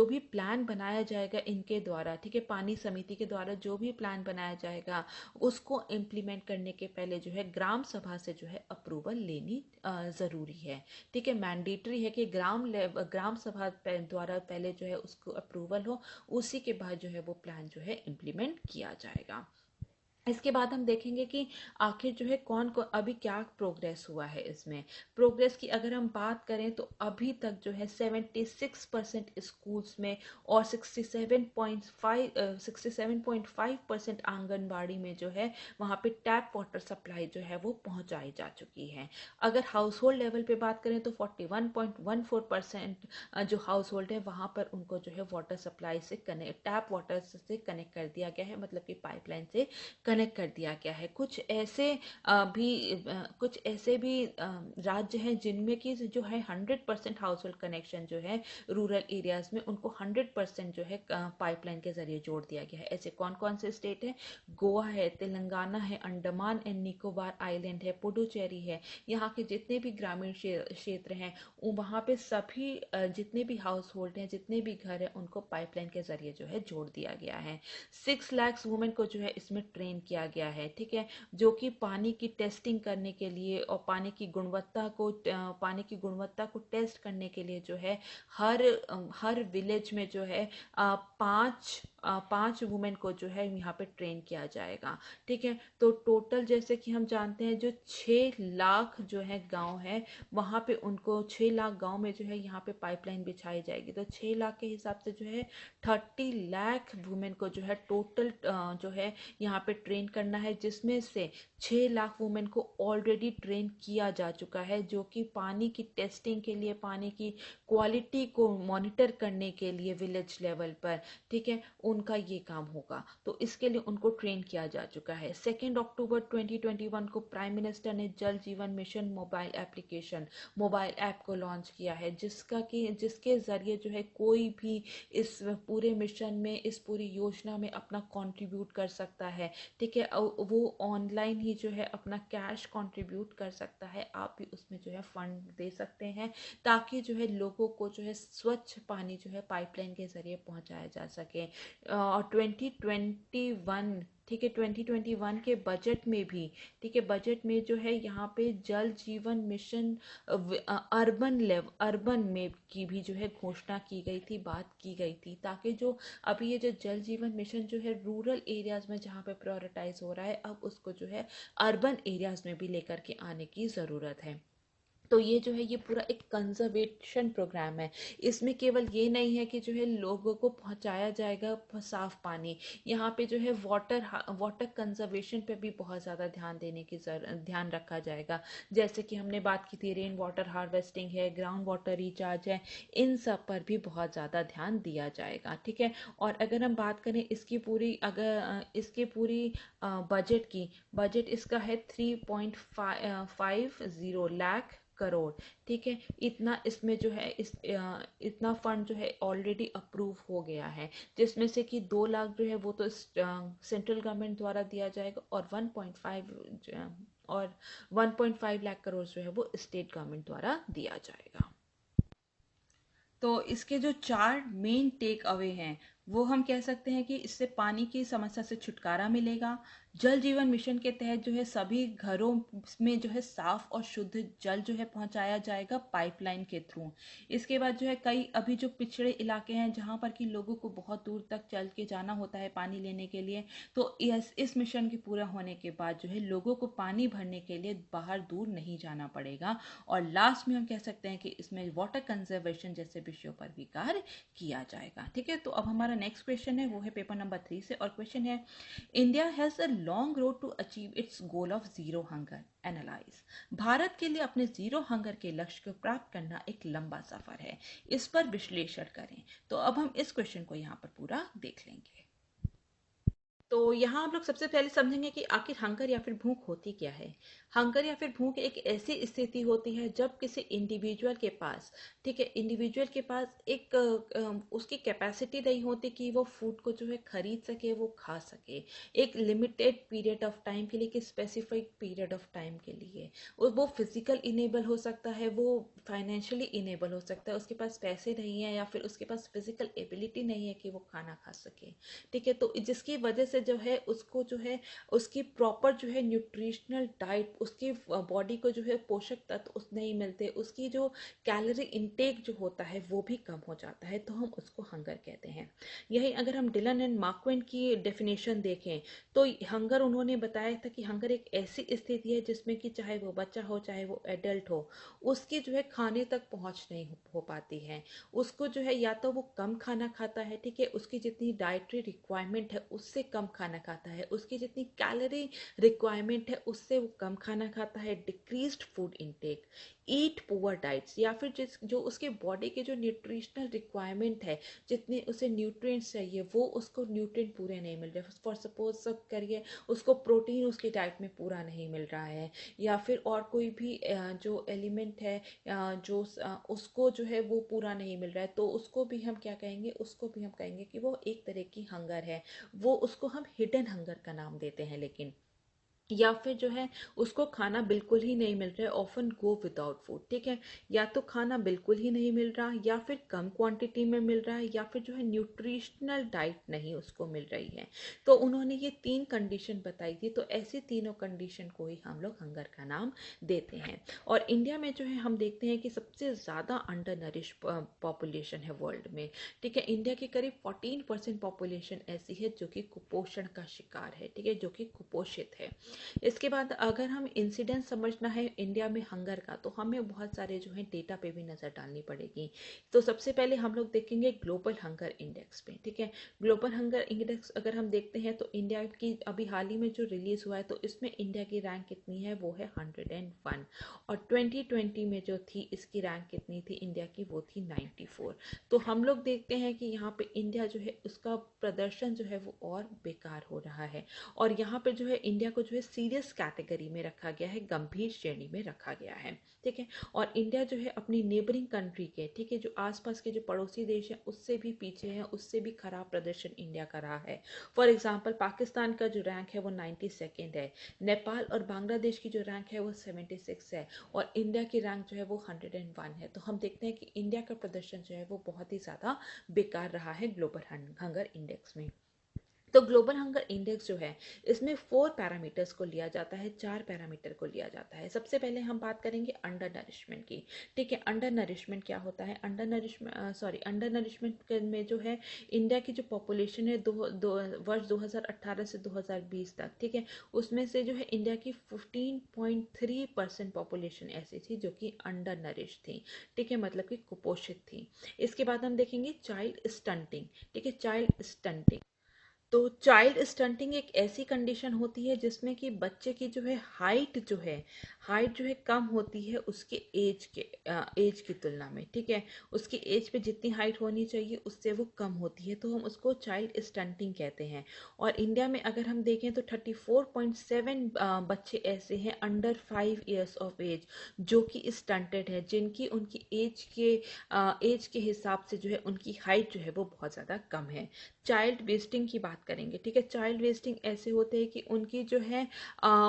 S2: भी प्लान बनाया जाएगा इनके द्वारा, ठीक है, पानी समिति के द्वारा जो भी प्लान बनाया जाएगा उसको इम्प्लीमेंट करने के पहले जो है ग्राम सभा से जो है अप्रूवल लेनी ज़रूरी है। ठीक है, मैंडेटरी है कि ग्राम सभा द्वारा पहले जो है उसको अप्रूवल हो, उसी के बाद जो है वो प्लान जो है इम्प्लीमेंट किया जाएगा। इसके बाद हम देखेंगे कि आखिर जो है कौन को अभी क्या प्रोग्रेस हुआ है। इसमें प्रोग्रेस की अगर हम बात करें तो अभी तक जो है 76% स्कूल्स में और 67.5% आंगनबाड़ी में जो है वहाँ पे टैप वाटर सप्लाई जो है वो पहुँचाई जा चुकी है। अगर हाउस होल्ड लेवल पे बात करें तो 41.14% जो हाउस होल्ड है वहाँ पर उनको जो है वाटर सप्लाई से कनेक्ट, टैप वाटर से कनेक्ट कर दिया गया है, मतलब कि पाइपलाइन से कनेक्ट कर दिया गया है। कुछ ऐसे भी राज्य हैं जिनमें कि जो है 100% हाउस होल्ड कनेक्शन जो है रूरल एरियाज में उनको 100% जो है पाइपलाइन के जरिए जोड़ दिया गया है। ऐसे कौन कौन से स्टेट है? गोवा है, तेलंगाना है, अंडमान एंड निकोबार आइलैंड है, पुडुचेरी है। यहाँ के जितने भी ग्रामीण क्षेत्र हैं वहाँ पे सभी जितने भी हाउस होल्ड हैं, जितने भी घर हैं, उनको पाइपलाइन के जरिए जो है जोड़ दिया गया है। 6 लाख वुमेन को जो है इसमें ट्रेन किया गया है। ठीक है, जो कि पानी की टेस्टिंग करने के लिए और पानी की गुणवत्ता को टेस्ट करने के लिए जो है हर विलेज में जो है पांच वुमेन को जो है यहाँ पे ट्रेन किया जाएगा। ठीक है, तो टोटल जैसे कि हम जानते हैं जो 6 लाख जो है गांव है वहाँ पे उनको 6 लाख गांव में जो है यहाँ पे पाइपलाइन बिछाई जाएगी। तो 6 लाख के हिसाब से जो है 30 लाख वुमेन को जो है टोटल जो है यहाँ पे ट्रेन करना है, जिसमें से 6 लाख वुमेन को ऑलरेडी ट्रेन किया जा चुका है, जो कि पानी की टेस्टिंग के लिए, पानी की क्वालिटी को मॉनिटर करने के लिए विलेज लेवल पर, ठीक है, उनका ये काम होगा। तो इसके लिए उनको ट्रेन किया जा चुका है। 2 अक्टूबर 2021 को प्राइम मिनिस्टर ने जल जीवन मिशन मोबाइल ऐप को लॉन्च किया है, जिसके जरिए जो है कोई भी इस पूरे मिशन में, इस पूरी योजना में अपना कंट्रीब्यूट कर सकता है। ठीक है, वो ऑनलाइन ही जो है अपना कैश कंट्रीब्यूट कर सकता है। आप भी उसमें जो है फंड दे सकते हैं ताकि जो है लोगों को जो है स्वच्छ पानी जो है पाइपलाइन के जरिए पहुंचाया जा सके। और 2021, ठीक है, 2021 के बजट में भी, ठीक है, बजट में जो है यहाँ पे जल जीवन मिशन अर्बन में की भी जो है घोषणा की गई थी, बात की गई थी, ताकि जो अभी ये जो जल जीवन मिशन जो है रूरल एरियाज में जहाँ पे प्रायोरिटाइज हो रहा है, अब उसको जो है अर्बन एरियाज में भी लेकर के आने की ज़रूरत है। तो ये जो है ये पूरा एक कंजर्वेशन प्रोग्राम है। इसमें केवल ये नहीं है कि जो है लोगों को पहुंचाया जाएगा साफ पानी, यहाँ पे जो है वाटर कंजर्वेशन पे भी बहुत ज़्यादा ध्यान रखा जाएगा। जैसे कि हमने बात की थी, रेन वाटर हार्वेस्टिंग है, ग्राउंड वाटर रिचार्ज है, इन सब पर भी बहुत ज़्यादा ध्यान दिया जाएगा। ठीक है, और अगर हम बात करें इसकी पूरी बजट इसका है 3.50 लाख करोड़। ठीक है, इतना इसमें जो है इतना फंड जो है ऑलरेडी अप्रूव हो गया है, जिसमें से कि 2 लाख जो है वो तो सेंट्रल गवर्नमेंट द्वारा दिया जाएगा और 1.5 लाख करोड़ जो है वो स्टेट गवर्नमेंट द्वारा दिया जाएगा। तो इसके जो 4 मेन टेक अवे हैं वो हम कह सकते हैं कि इससे पानी की समस्या से छुटकारा मिलेगा। जल जीवन मिशन के तहत जो है सभी घरों में जो है साफ और शुद्ध जल जो है पहुंचाया जाएगा पाइपलाइन के थ्रू। इसके बाद जो है कई अभी जो पिछड़े इलाके हैं जहां पर कि लोगों को बहुत दूर तक चल के जाना होता है पानी लेने के लिए, तो इस मिशन के पूरा होने के बाद जो है लोगों को पानी भरने के लिए बाहर दूर नहीं जाना पड़ेगा। और लास्ट में हम कह सकते हैं कि इसमें वाटर कंजर्वेशन जैसे विषयों पर भी कार्य किया जाएगा। ठीक है, तो अब हमारा नेक्स्ट क्वेश्चन है वो है पेपर नंबर 3 से, और क्वेश्चन है, India has a long road to achieve its goal of zero hunger, analyze. Bharat के लिए अपने जीरो हंगर के लक्ष्य को प्राप्त करना एक लंबा सफर है, इस पर विश्लेषण करें। तो अब हम इस क्वेश्चन को यहाँ पर पूरा देख लेंगे। तो तो यहाँ हम लोग सबसे पहले समझेंगे कि आखिर हंगर या फिर भूख होती क्या है। हंगर या फिर भूख एक ऐसी स्थिति होती है जब किसी इंडिविजुअल के पास, ठीक है, इंडिविजुअल के पास एक उसकी कैपेसिटी नहीं होती कि वो फूड को जो है खरीद सके, वो खा सके एक लिमिटेड पीरियड ऑफ टाइम के लिए, कि स्पेसिफिक पीरियड ऑफ टाइम के लिए। और वो फिजिकल इनेबल हो सकता है, वो फाइनेंशियली इनेबल हो सकता है, उसके पास पैसे नहीं है या फिर उसके पास फिजिकल एबिलिटी नहीं है कि वो खाना खा सके, ठीक है। तो जिसकी वजह से जो है उसको जो है उसकी प्रॉपर जो है न्यूट्रिशनल डाइट, उसकी बॉडी को जो है पोषक तत्व उस नहीं मिलते, उसकी जो कैलोरी इनटेक जो होता है वो भी कम हो जाता है, तो हम उसको हंगर कहते हैं। यही अगर हम डिलन एंड मार्क्वेन की डेफिनेशन देखें तो हंगर उन्होंने बताया था कि हंगर एक ऐसी स्थिति है जिसमें कि चाहे वो बच्चा हो चाहे वो एडल्ट हो, उसकी जो है खाने तक पहुंच नहीं हो पाती है। उसको जो है या तो वो कम खाना खाता है, ठीक है, उसकी जितनी डाइटरी रिक्वायरमेंट है उससे कम खाना खाता है, उसकी जितनी कैलोरी रिक्वायरमेंट है उससे वो कम खाना खाता है, डिक्रीज्ड फूड इनटेक, ईट पुअर डाइट्स, या फिर जो उसके बॉडी के जो न्यूट्रिशनल रिक्वायरमेंट है, जितने उसे न्यूट्रिएंट्स चाहिए वो उसको न्यूट्रिएंट पूरे नहीं मिल रहे। फॉर सपोज सब करिए उसको प्रोटीन उसकी डाइट में पूरा नहीं मिल रहा है, या फिर और कोई भी जो एलिमेंट है उसको जो है वो पूरा नहीं मिल रहा है, तो उसको भी हम क्या कहेंगे, उसको भी हम कहेंगे कि वो एक तरह की हंगर है। वो उसको हम हिडन हंगर का नाम देते हैं। लेकिन या फिर जो है उसको खाना बिल्कुल ही नहीं मिल रहा है, ऑफन गो विदाउट फूड, ठीक है, या तो खाना बिल्कुल ही नहीं मिल रहा, या फिर कम क्वांटिटी में मिल रहा है, या फिर जो है न्यूट्रिशनल डाइट नहीं उसको मिल रही है। तो उन्होंने ये 3 कंडीशन बताई थी, तो ऐसी तीनों कंडीशन को ही हम लोग हंगर का नाम देते हैं। और इंडिया में जो है हम देखते हैं कि सबसे ज़्यादा अंडर नरिश पॉपुलेशन है वर्ल्ड में, ठीक है। इंडिया की करीब 14% पॉपुलेशन ऐसी है जो कि कुपोषण का शिकार है, ठीक है, जो कि कुपोषित है। इसके बाद अगर हम इंसिडेंस समझना है इंडिया में हंगर का, तो हमें बहुत सारे जो है डेटा पे भी नज़र डालनी पड़ेगी। तो सबसे पहले हम लोग देखेंगे ग्लोबल हंगर इंडेक्स पे, ठीक है। ग्लोबल हंगर इंडेक्स अगर हम देखते हैं तो इंडिया की अभी हाल ही में जो रिलीज हुआ है तो इसमें इंडिया की रैंक कितनी है, वो है 101। और 2020 में जो थी इसकी रैंक कितनी थी इंडिया की, वो थी 94। तो हम लोग देखते हैं कि यहाँ पे इंडिया जो है उसका प्रदर्शन जो है वो और बेकार हो रहा है। और यहाँ पे जो है इंडिया को जो है सीरियस कैटेगरी में रखा गया है, गंभीर श्रेणी में रखा गया है, ठीक है। और इंडिया जो है अपनी नेबरिंग कंट्री के, ठीक है, जो आसपास के जो पड़ोसी देश हैं उससे भी पीछे हैं, उससे भी खराब प्रदर्शन इंडिया का रहा है। फॉर एग्जांपल पाकिस्तान का जो रैंक है वो 92nd है, नेपाल और बांग्लादेश की जो रैंक है वो 76 है, और इंडिया की रैंक जो है वो 101 है। तो हम देखते हैं कि इंडिया का प्रदर्शन जो है वो बहुत ही ज़्यादा बेकार रहा है ग्लोबल हंगर इंडेक्स में। तो ग्लोबल हंगर इंडेक्स जो है इसमें 4 पैरामीटर्स को लिया जाता है, 4 पैरामीटर को लिया जाता है। सबसे पहले हम बात करेंगे अंडर नरिशमेंट की, ठीक है। अंडर नरिशमेंट क्या होता है, अंडर नरिशमेंट में जो है इंडिया की जो पॉपुलेशन है वर्ष 2018 से 2020 तक, ठीक है, उसमें से जो है इंडिया की 15.3% पॉपुलेशन ऐसी थी जो कि अंडर नरिश थी, ठीक है, मतलब कि कुपोषित थी। इसके बाद हम देखेंगे चाइल्ड स्टंटिंग, ठीक है, चाइल्ड स्टंटिंग। तो चाइल्ड स्टंटिंग एक ऐसी कंडीशन होती है जिसमें कि बच्चे की जो है हाइट जो है कम होती है उसके एज की तुलना में, ठीक है, उसकी एज पे जितनी हाइट होनी चाहिए उससे वो कम होती है, तो हम उसको चाइल्ड स्टंटिंग कहते हैं। और इंडिया में अगर हम देखें तो 34.7 बच्चे ऐसे हैं अंडर 5 ईयर्स ऑफ एज जो कि स्टंटेड है, जिनकी उनकी एज के हिसाब से जो है उनकी हाइट जो है वो बहुत ज़्यादा कम है। चाइल्ड वेस्टिंग की बात करेंगे, ठीक है, चाइल्ड वेस्टिंग ऐसे होते हैं कि उनकी जो है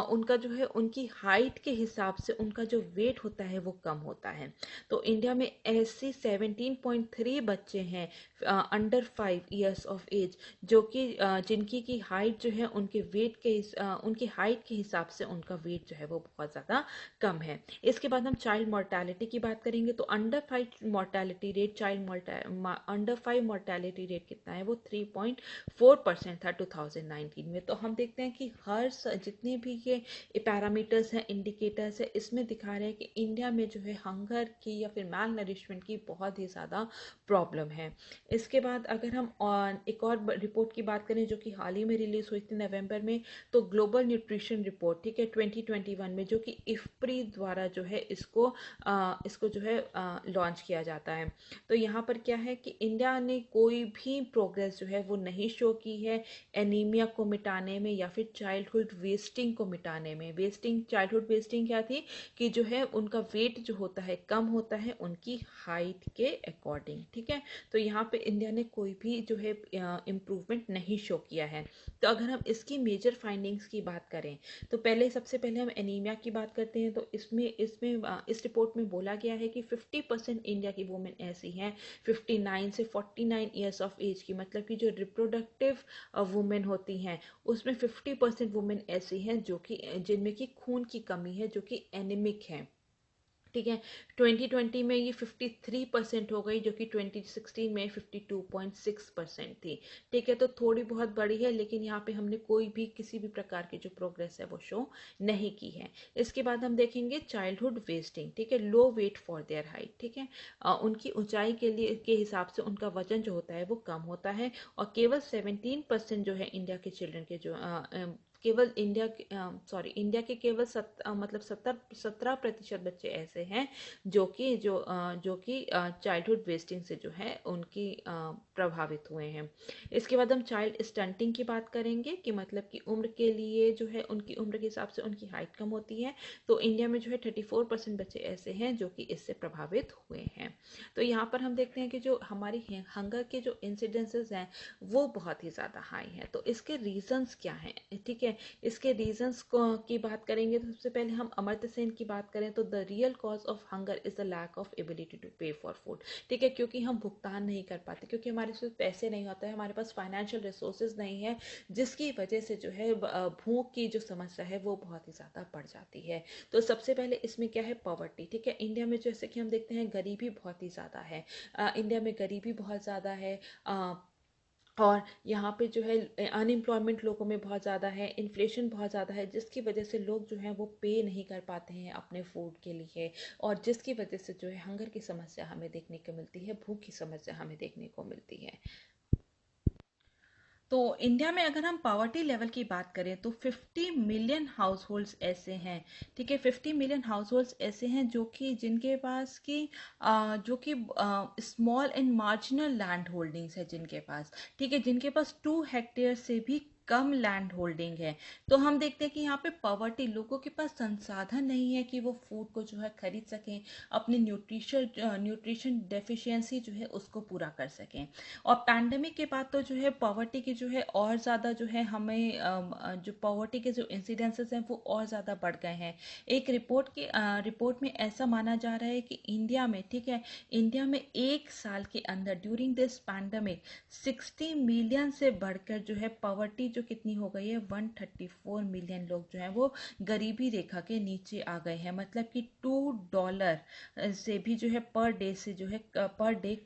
S2: उनका जो है उनकी हाइट के हिसाब से उनका जो वेट होता है वो कम होता है। तो इंडिया में ऐसे 17.3 बच्चे हैं अंडर 5 ईयर्स ऑफ एज जो कि जिनकी की हाइट जो है उनकी हाइट के हिसाब से उनका वेट जो है वो बहुत ज़्यादा कम है। इसके बाद हम चाइल्ड मोर्टालिटी की बात करेंगे तो अंडर 5 मोर्टालिटी रेट कितना है, वो 3.4% था 2019 में। तो हम देखते हैं कि जितने भी ये पैरामीटर्स हैं, इंडिकेटर्स हैं, इसमें दिखा रहे हैं कि इंडिया में जो है हंगर की या फिर मैल नरिशमेंट की बहुत ही ज़्यादा प्रॉब्लम है। इसके बाद अगर हम एक और रिपोर्ट की बात करें जो कि हाल ही में रिलीज हुई थी नवंबर में, तो ग्लोबल न्यूट्रिशन रिपोर्ट, ठीक है, 2021 में, जो कि इफ्प्री द्वारा जो है इसको जो है लॉन्च किया जाता है। तो यहाँ पर क्या है कि इंडिया ने कोई भी प्रोग्रेस जो है वो नहीं शो की है एनीमिया को मिटाने में या फिर चाइल्डहुड वेस्टिंग को मिटाने में। वेस्टिंग, चाइल्डहुड वेस्टिंग क्या थी कि जो है उनका वेट जो होता है कम होता है उनकी हाइट के अकॉर्डिंग, ठीक है। तो यहाँ पे इंडिया ने कोई भी जो है इम्प्रूवमेंट नहीं शो किया है। तो अगर हम इसकी मेजर फाइंडिंग्स की बात करें तो पहले, सबसे पहले हम एनीमिया की बात करते हैं। तो इसमें इस रिपोर्ट में बोला गया है कि 50% इंडिया की वुमेन ऐसी हैं 59 से 49 ईयर्स ऑफ एज की, मतलब कि जो रिप्रोडक्टिव वुमेन होती हैं उसमें 50% वुमेन ऐसी हैं जो कि जिनमें की खून की कमी है, जो कि एनीमिक है, ठीक है। 2020 में ये 53% हो गई, जो कि 2016 में 52.6% थी, ठीक है। तो थोड़ी बहुत बढ़ी है, लेकिन यहाँ पे हमने कोई भी किसी भी प्रकार की जो प्रोग्रेस है वो शो नहीं की है। इसके बाद हम देखेंगे चाइल्डहुड वेस्टिंग, ठीक है, लो वेट फॉर देयर हाइट, ठीक है। उनकी ऊंचाई के हिसाब से उनका वजन जो होता है वो कम होता है, और केवल 17% जो है इंडिया के चिल्ड्रन के जो केवल इंडिया के केवल मतलब 17% बच्चे ऐसे हैं जो कि चाइल्डहुड वेस्टिंग से जो है उनकी प्रभावित हुए हैं। इसके बाद हम चाइल्ड स्टंटिंग की बात करेंगे कि मतलब कि उम्र के लिए जो है उनकी उम्र के हिसाब से उनकी हाइट कम होती है। तो इंडिया में जो है 34% बच्चे ऐसे हैं जो कि इससे प्रभावित हुए हैं। तो यहाँ पर हम देखते हैं कि जो हमारी हंगर के जो इंसिडेंसेस हैं वो बहुत ही ज़्यादा हाई हैं। तो इसके रीजंस क्या हैं, ठीक है। इसके रीजंस की बात करेंगे तो सबसे पहले हम अमर्त्य सेन की बात करें तो the real cause of hunger is the lack of ability to pay for food, ठीक है। क्योंकि हम भुगतान नहीं कर पाते, क्योंकि हमारे पास पैसे नहीं होते हैं, हमारे पास फाइनेंशियल रिसोर्सेज नहीं है, जिसकी वजह से जो है भूख की जो समस्या है वो बहुत ही ज़्यादा बढ़ जाती है। तो सबसे पहले इसमें क्या है, पॉवर्टी, ठीक है। इंडिया में जैसे कि हम देखते हैं गरीबी बहुत ही ज़्यादा है, इंडिया में गरीबी बहुत ज़्यादा है, और यहाँ पे जो है अनएम्प्लॉयमेंट लोगों में बहुत ज़्यादा है, इन्फ्लेशन बहुत ज़्यादा है, जिसकी वजह से लोग जो हैं वो पे नहीं कर पाते हैं अपने फूड के लिए, और जिसकी वजह से जो है हंगर की समस्या हमें देखने को मिलती है, भूख की समस्या हमें देखने को मिलती है। तो इंडिया में अगर हम पॉवर्टी लेवल की बात करें तो 50 मिलियन हाउस होल्ड्स ऐसे हैं, ठीक है। 50 मिलियन हाउस होल्ड्स ऐसे हैं जो कि जिनके पास की जो कि small and marginal land holdings है जिनके पास, ठीक है, जिनके पास 2 हेक्टेयर से भी कम लैंड होल्डिंग है। तो हम देखते हैं कि यहाँ पे पॉवर्टी, लोगों के पास संसाधन नहीं है कि वो फूड को जो है खरीद सकें, अपनी न्यूट्रिशन डेफिशिएंसी जो है उसको पूरा कर सकें। और पैंडेमिक के बाद तो जो है पॉवर्टी की जो है और ज़्यादा जो है हमें जो पॉवर्टी के जो इंसिडेंसेस हैं वो और ज़्यादा बढ़ गए हैं। एक रिपोर्ट में ऐसा माना जा रहा है कि इंडिया में, ठीक है, इंडिया में एक साल के अंदर ड्यूरिंग दिस पैंडेमिक 60 मिलियन से बढ़कर जो है पॉवर्टी जो कितनी हो गई है, 134 मिलियन लोग जो हैं वो गरीबी रेखा के नीचे आ गए हैं। मतलब कि $2 से भी जो है पर डे से जो है पर डे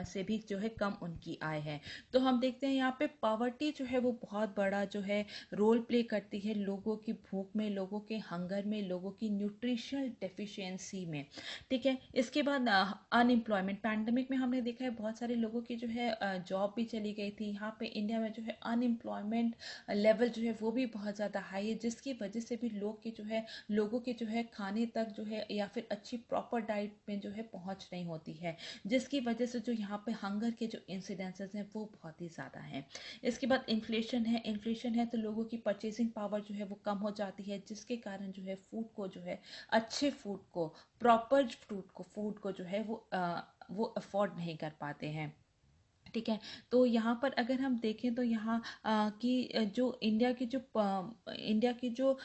S2: से भी जो है कम उनकी आय है। तो हम देखते हैं यहाँ पे पॉवर्टी जो है वो बहुत बड़ा जो है रोल प्ले करती है लोगों की भूख में, लोगों के हंगर में, लोगों की न्यूट्रिशनल डेफिशिएंसी में, ठीक है। इसके बाद अनएम्प्लॉयमेंट, पैंडेमिक में हमने देखा है बहुत सारे लोगों की जो है जॉब भी चली गई थी। यहाँ पे इंडिया में जो है अनएम्प्लॉयमेंट लेवल जो है वो भी बहुत ज़्यादा हाई है, जिसकी वजह से भी लोगों के जो है खाने तक जो है या फिर अच्छी प्रॉपर डाइट में जो है पहुँच नहीं होती है, जिसकी वजह से जो यहाँ पे हंगर के जो इंसिडेंसेस हैं वो बहुत ही ज़्यादा हैं। इसके बाद इन्फ्लेशन है तो लोगों की परचेसिंग पावर जो है वो कम हो जाती है, जिसके कारण जो है अच्छे फूड को, प्रॉपर फूड को जो है वो अफोर्ड नहीं कर पाते हैं, ठीक है। तो यहाँ पर अगर हम देखें तो यहाँ जो इंडिया की जो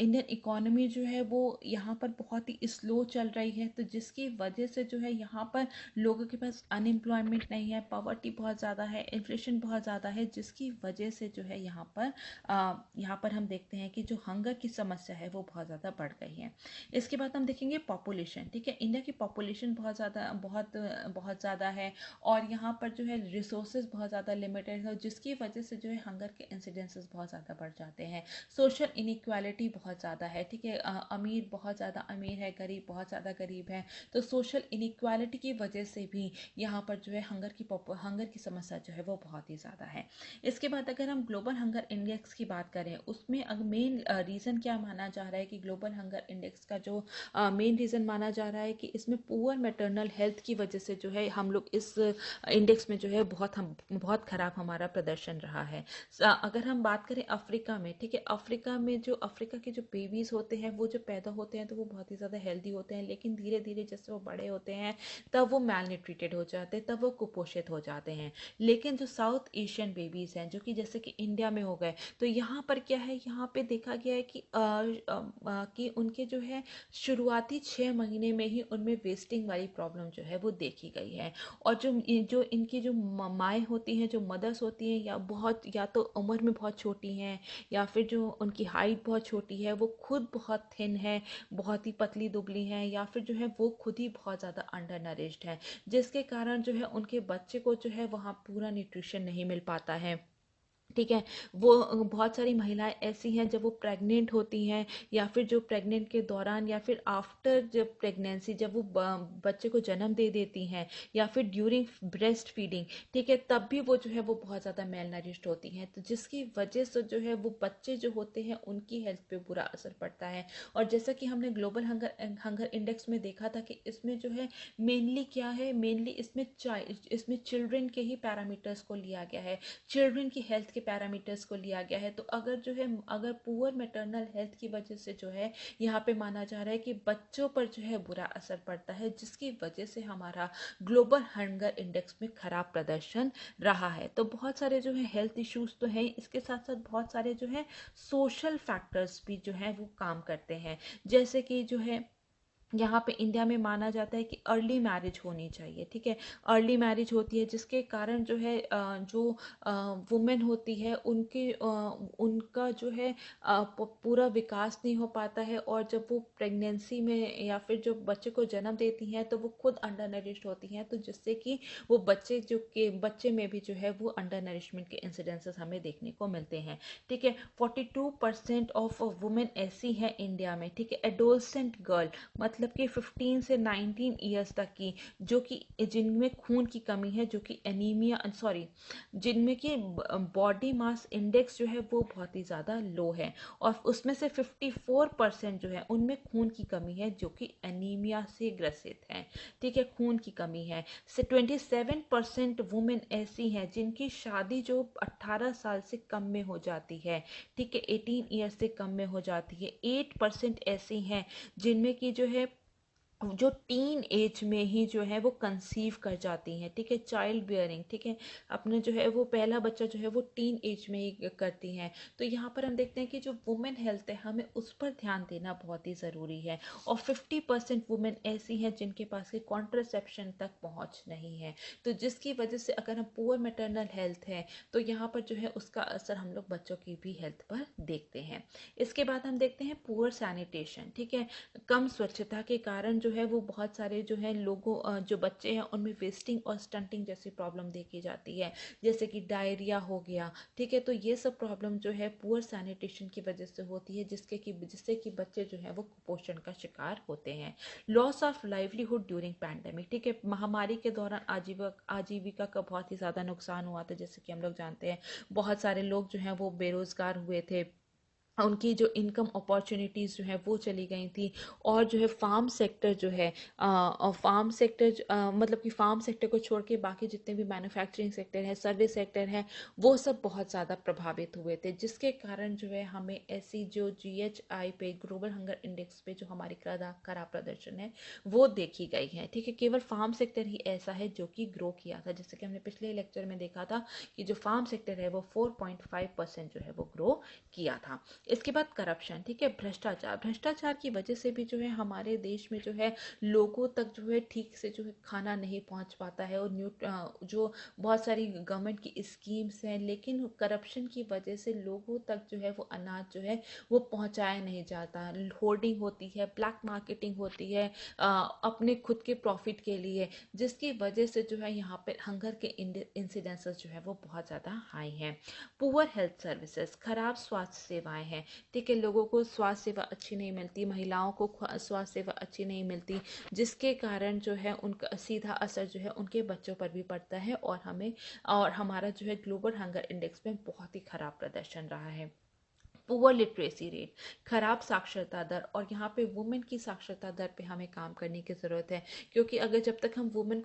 S2: इंडियन इकोनॉमी जो है वो यहाँ पर बहुत ही स्लो चल रही है, तो जिसकी वजह से जो है यहाँ पर लोगों के पास अनएम्प्लॉयमेंट नहीं है, पॉवर्टी बहुत ज़्यादा है, इन्फ्लेशन बहुत ज़्यादा है, जिसकी वजह से जो है यहाँ पर हम देखते हैं कि जो हंगर की समस्या है वो बहुत ज़्यादा बढ़ गई है। इसके बाद हम देखेंगे पॉपुलेशन, ठीक है। इंडिया की पॉपुलेशन बहुत ज़्यादा है, और यहाँ पर जो है रिसोर्सेज बहुत ज़्यादा लिमिटेड है, जिसकी वजह से जो है हंगर के इंसिडेंसेस बहुत ज़्यादा बढ़ जाते हैं। सोशल इनइक्वालिटी बहुत ज़्यादा है, ठीक है। अमीर बहुत ज़्यादा अमीर है, गरीब बहुत ज़्यादा गरीब है। तो सोशल इनइक्वालिटी की वजह से भी यहाँ पर जो है हंगर की समस्या जो है वो बहुत ही ज़्यादा है। इसके बाद अगर हम ग्लोबल हंगर इंडेक्स की बात करें, उसमें मेन रीज़न क्या माना जा रहा है कि ग्लोबल हंगर इंडेक्स का जो मेन रीज़न माना जा रहा है कि इसमें पुअर मैटरनल हेल्थ की वजह से जो है हम लोग इस इंडेक्स में जो है है बहुत खराब हमारा प्रदर्शन रहा है। अगर हम बात करें अफ्रीका में, ठीक है, अफ्रीका में जो अफ्रीका के जो बेबीज होते हैं वो जो पैदा होते हैं तो वो बहुत ही ज़्यादा हेल्दी होते हैं, लेकिन धीरे धीरे जैसे वो बड़े होते हैं तब वो मैल न्यूट्रिटेड हो जाते हैं, तब वो कुपोषित हो जाते हैं। लेकिन जो साउथ एशियन बेबीज हैं जो कि जैसे कि इंडिया में हो गए, तो यहाँ पर क्या है, यहाँ पे देखा गया है कि उनके जो है शुरुआती 6 महीने में ही उनमें वेस्टिंग वाली प्रॉब्लम जो है वो देखी गई है। और जो इनकी जो माएँ होती हैं, जो मदर्स होती हैं, या तो उम्र में बहुत छोटी हैं, या फिर जो उनकी हाइट बहुत छोटी है, वो खुद बहुत थिन है, बहुत ही पतली दुबली हैं, या फिर जो है वो खुद ही बहुत ज़्यादा अंडर नरिश्ड है, जिसके कारण जो है उनके बच्चे को जो है वहाँ पूरा न्यूट्रिशन नहीं मिल पाता है। ठीक है, वो बहुत सारी महिलाएं ऐसी हैं जब वो प्रेग्नेंट होती हैं, या फिर जो प्रेग्नेंट के दौरान, या फिर आफ्टर जब प्रेगनेंसी, जब वो बच्चे को जन्म दे देती हैं, या फिर ड्यूरिंग ब्रेस्ट फीडिंग, ठीक है, तब भी वो जो है वो बहुत ज़्यादा मेल नरिश्ड होती हैं, तो जिसकी वजह से जो है वो बच्चे जो होते हैं उनकी हेल्थ पे बुरा असर पड़ता है। और जैसा कि हमने ग्लोबल हंगर इंडेक्स में देखा था कि इसमें जो है मेनली क्या है, मेनली इसमें चिल्ड्रन के ही पैरामीटर्स को लिया गया है, चिल्ड्रन की हेल्थ के पैरामीटर्स को लिया गया है। तो अगर पुअर मैटरनल हेल्थ की वजह से जो है यहाँ पे माना जा रहा है कि बच्चों पर जो है बुरा असर पड़ता है, जिसकी वजह से हमारा ग्लोबल हंगर इंडेक्स में खराब प्रदर्शन रहा है। तो बहुत सारे जो है हेल्थ इश्यूज तो हैं, इसके साथ साथ बहुत सारे जो है सोशल फैक्टर्स भी जो है वो काम करते हैं। जैसे कि जो है यहाँ पे इंडिया में माना जाता है कि अर्ली मैरिज होनी चाहिए, ठीक है, अर्ली मैरिज होती है जिसके कारण जो है जो वुमेन होती है उनका जो है पूरा विकास नहीं हो पाता है, और जब वो प्रेगनेंसी में या फिर जो बच्चे को जन्म देती हैं तो वो खुद अंडर नरिश्ड होती हैं, तो जिससे कि वो बच्चे में भी जो है वो अंडर नरिशमेंट के इंसिडेंसेस हमें देखने को मिलते हैं। ठीक है, 42% ऑफ वुमेन ऐसी हैं इंडिया में, ठीक है, एडोलसेंट गर्ल, मतलब कि 15 से 19 ईयर्स तक की, जो कि जिनमें खून की कमी है, जो कि एनीमिया जिनमें कि बॉडी मास इंडेक्स जो है वो बहुत ही ज़्यादा लो है, और उसमें से 54% जो है उनमें खून की कमी है, जो कि एनीमिया से ग्रसित है। ठीक है, खून की कमी है। 27% वुमेन ऐसी हैं जिनकी शादी जो 18 साल से कम में हो जाती है, ठीक है, 18 ईयर से कम में हो जाती है। 8% ऐसी हैं जिनमें की जो है जो टीन एज में ही जो है वो कंसीव कर जाती हैं, ठीक है, चाइल्ड बियरिंग, ठीक है, अपने जो है वो पहला बच्चा जो है वो टीन एज में ही करती हैं। तो यहाँ पर हम देखते हैं कि जो वुमेन हेल्थ है हमें उस पर ध्यान देना बहुत ही ज़रूरी है। और 50% वुमेन ऐसी हैं जिनके पास की कॉन्ट्रासेप्शन तक पहुँच नहीं है, तो जिसकी वजह से अगर हम पुअर मैटरनल हेल्थ है तो यहाँ पर जो है उसका असर हम लोग बच्चों की भी हेल्थ पर देखते हैं। इसके बाद हम देखते हैं पुअर सैनिटेशन, ठीक है, कम स्वच्छता के कारण जो है वो बहुत सारे जो है जो बच्चे हैं उनमें वेस्टिंग और स्टंटिंग जैसी प्रॉब्लम देखी जाती है, जैसे कि डायरिया हो गया, ठीक है, तो ये सब प्रॉब्लम जो है पुअर सैनिटेशन की वजह से होती है, जिससे कि बच्चे जो है वो कुपोषण का शिकार होते हैं। Loss of livelihood during pandemic, ठीक है, महामारी के दौरान आजीविका का बहुत ही ज़्यादा नुकसान हुआ था, जैसे कि हम लोग जानते हैं बहुत सारे लोग जो हैं वो बेरोजगार हुए थे, उनकी जो इनकम अपॉर्चुनिटीज़ जो है वो चली गई थी। और जो है फार्म सेक्टर जो है फार्म सेक्टर मतलब कि फार्म सेक्टर को छोड़ के बाकी जितने भी मैन्युफैक्चरिंग सेक्टर है, सर्विस सेक्टर है, वो सब बहुत ज़्यादा प्रभावित हुए थे, जिसके कारण जो है हमें ऐसी जो GHI पे, ग्लोबल हंगर इंडेक्स पे जो हमारी खराब प्रदर्शन है वो देखी गई है। ठीक है, केवल फार्म सेक्टर ही ऐसा है जो कि ग्रो किया था, जैसे कि हमने पिछले लेक्चर में देखा था कि जो फार्म सेक्टर है वो 4.5% जो है वो ग्रो किया था। इसके बाद करप्शन, ठीक है, भ्रष्टाचार की वजह से भी जो है हमारे देश में जो है लोगों तक जो है ठीक से जो है खाना नहीं पहुंच पाता है, और जो बहुत सारी गवर्नमेंट की स्कीम्स हैं, लेकिन करप्शन की वजह से लोगों तक जो है वो अनाज जो है वो पहुंचाया नहीं जाता, होर्डिंग होती है, ब्लैक मार्केटिंग होती है अपने खुद के प्रॉफिट के लिए, जिसकी वजह से जो है यहाँ पर हंगर के इंसिडेंसेस जो है वो बहुत ज़्यादा हाई हैं। पुअर हेल्थ सर्विसेज, खराब स्वास्थ्य सेवाएं हैं, ठीक है, लोगों को स्वास्थ्य सेवा अच्छी नहीं मिलती, महिलाओं को स्वास्थ्य सेवा अच्छी नहीं मिलती, जिसके कारण जो है उनका सीधा असर जो है उनके बच्चों पर भी पड़ता है, और हमारा जो है ग्लोबल हंगर इंडेक्स में बहुत ही खराब प्रदर्शन रहा है। पुअर लिटरेसी रेट, खराब साक्षरता दर, और यहाँ पे वुमेन की साक्षरता दर पे हमें काम करने की ज़रूरत है। क्योंकि अगर जब तक हम वुमेन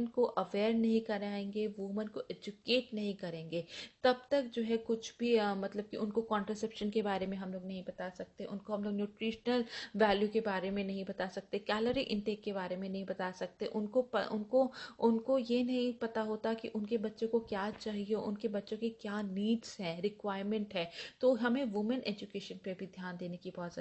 S2: को अवेयर नहीं कराएंगे, वुमेन को एजुकेट नहीं करेंगे, तब तक जो है कुछ भी मतलब कि उनको कॉन्ट्रासेप्शन के बारे में हम लोग नहीं बता सकते, उनको हम लोग न्यूट्रिशनल वैल्यू के बारे में नहीं बता सकते, कैलोरी इनटेक के बारे में नहीं बता सकते, उनको ये नहीं पता होता कि उनके बच्चों को क्या चाहिए, उनके बच्चों की क्या नीड्स हैं, रिक्वायरमेंट है। तो हमें वुमेन एजुकेशन पे भी ध्यान देने की बहुत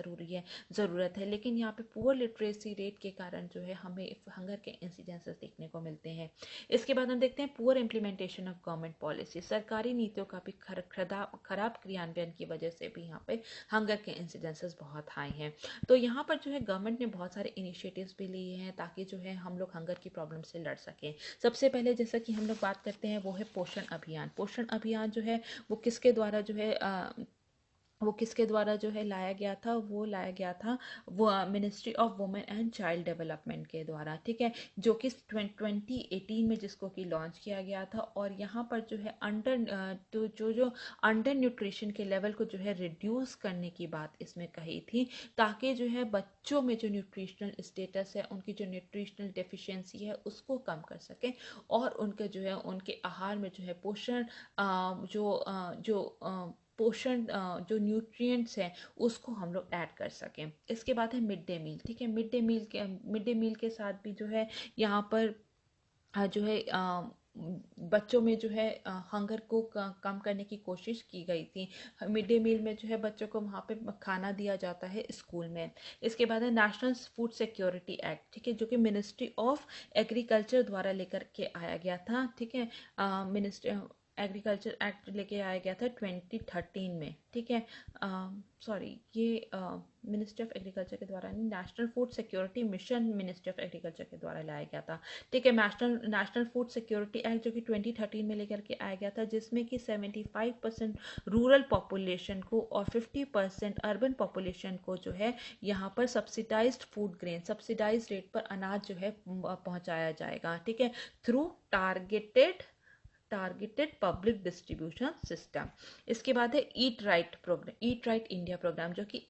S2: ज़रूरत है। लेकिन यहाँ पे पुअर लिटरेसी रेट के कारण जो है हमें हंगर के इंसिडेंसेस देखने को मिलते हैं। इसके बाद हम देखते हैं poor implementation of government policy, सरकारी नीतियों का भी खराब क्रियान्वयन की वजह से भी यहाँ पे हंगर के इंसिडेंसेस बहुत हाई हैं। तो यहाँ पर जो है गवर्नमेंट ने बहुत सारे इनिशिएटिव्स भी लिए हैं ताकि जो है हम लोग हंगर की प्रॉब्लम से लड़ सकें। सबसे पहले जैसा कि हम लोग बात करते हैं वो है पोषण अभियान। पोषण अभियान जो है वो किसके द्वारा जो है लाया गया था, वो लाया गया था वो ministry of women and child development के द्वारा, ठीक है, जो कि 2018 में जिसको कि लॉन्च किया गया था। और यहाँ पर जो है अंडर न्यूट्रिशन के लेवल को जो है रिड्यूस करने की बात इसमें कही थी, ताकि जो है बच्चों में जो न्यूट्रिशनल स्टेटस है, उनकी जो न्यूट्रिशनल डेफिशिएंसी है उसको कम कर सकें, और उनके जो है उनके आहार में जो है पोषण जो न्यूट्रिएंट्स हैं उसको हम लोग ऐड कर सकें। इसके बाद है मिड डे मील, ठीक है। मिड डे मील के साथ भी जो है यहाँ पर जो है बच्चों में जो है हंगर को कम करने की कोशिश की गई थी। मिड डे मील में जो है बच्चों को वहाँ पे खाना दिया जाता है स्कूल में। इसके बाद है नेशनल फूड सिक्योरिटी एक्ट, ठीक है, जो कि मिनिस्ट्री ऑफ एग्रीकल्चर द्वारा लेकर के आया गया था, ठीक है। मिनिस्ट्री एग्रीकल्चर एक्ट लेके आया गया था 2013 में, ठीक है। सॉरी, ये मिनिस्ट्री ऑफ एग्रीकल्चर के द्वारा नहीं, national food security mission ministry of agriculture के द्वारा लाया गया था, ठीक है। नेशनल फूड सिक्योरिटी एक्ट जो कि 2013 में लेकर के आया गया था, जिसमें कि 75% रूरल पॉपुलेशन को और 50% अर्बन पॉपुलेशन को जो है यहाँ पर subsidised food grain, subsidised rate पर अनाज जो है पहुँचाया जाएगा, ठीक है, through targeted public distribution system. इसके बाद है ईट राइट इंडिया प्रोग्राम, जो कि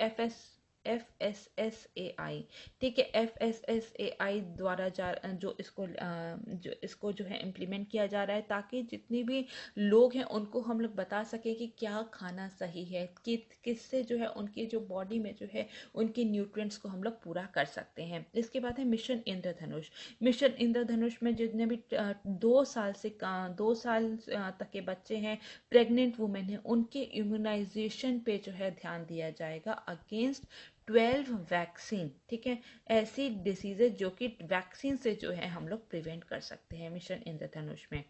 S2: FSSAI, ठीक है, FSSAI द्वारा जो इसको जो है इम्प्लीमेंट किया जा रहा है, ताकि जितने भी लोग हैं उनको हम लोग बता सकें कि क्या खाना सही है, कि किससे जो है उनकी जो बॉडी में जो है उनके न्यूट्रिएंट्स को हम लोग पूरा कर सकते हैं। इसके बाद है मिशन इंद्रधनुष। मिशन इंद्रधनुष में जितने भी 2 साल तक के बच्चे हैं, प्रेग्नेंट वुमेन हैं, उनके इम्यूनाइजेशन पे जो है ध्यान दिया जाएगा अगेंस्ट 12 वैक्सीन, ठीक है, ऐसी डिसीजेज जो कि वैक्सीन से जो है हम लोग प्रिवेंट कर सकते हैं मिशन इंद्रधनुष में।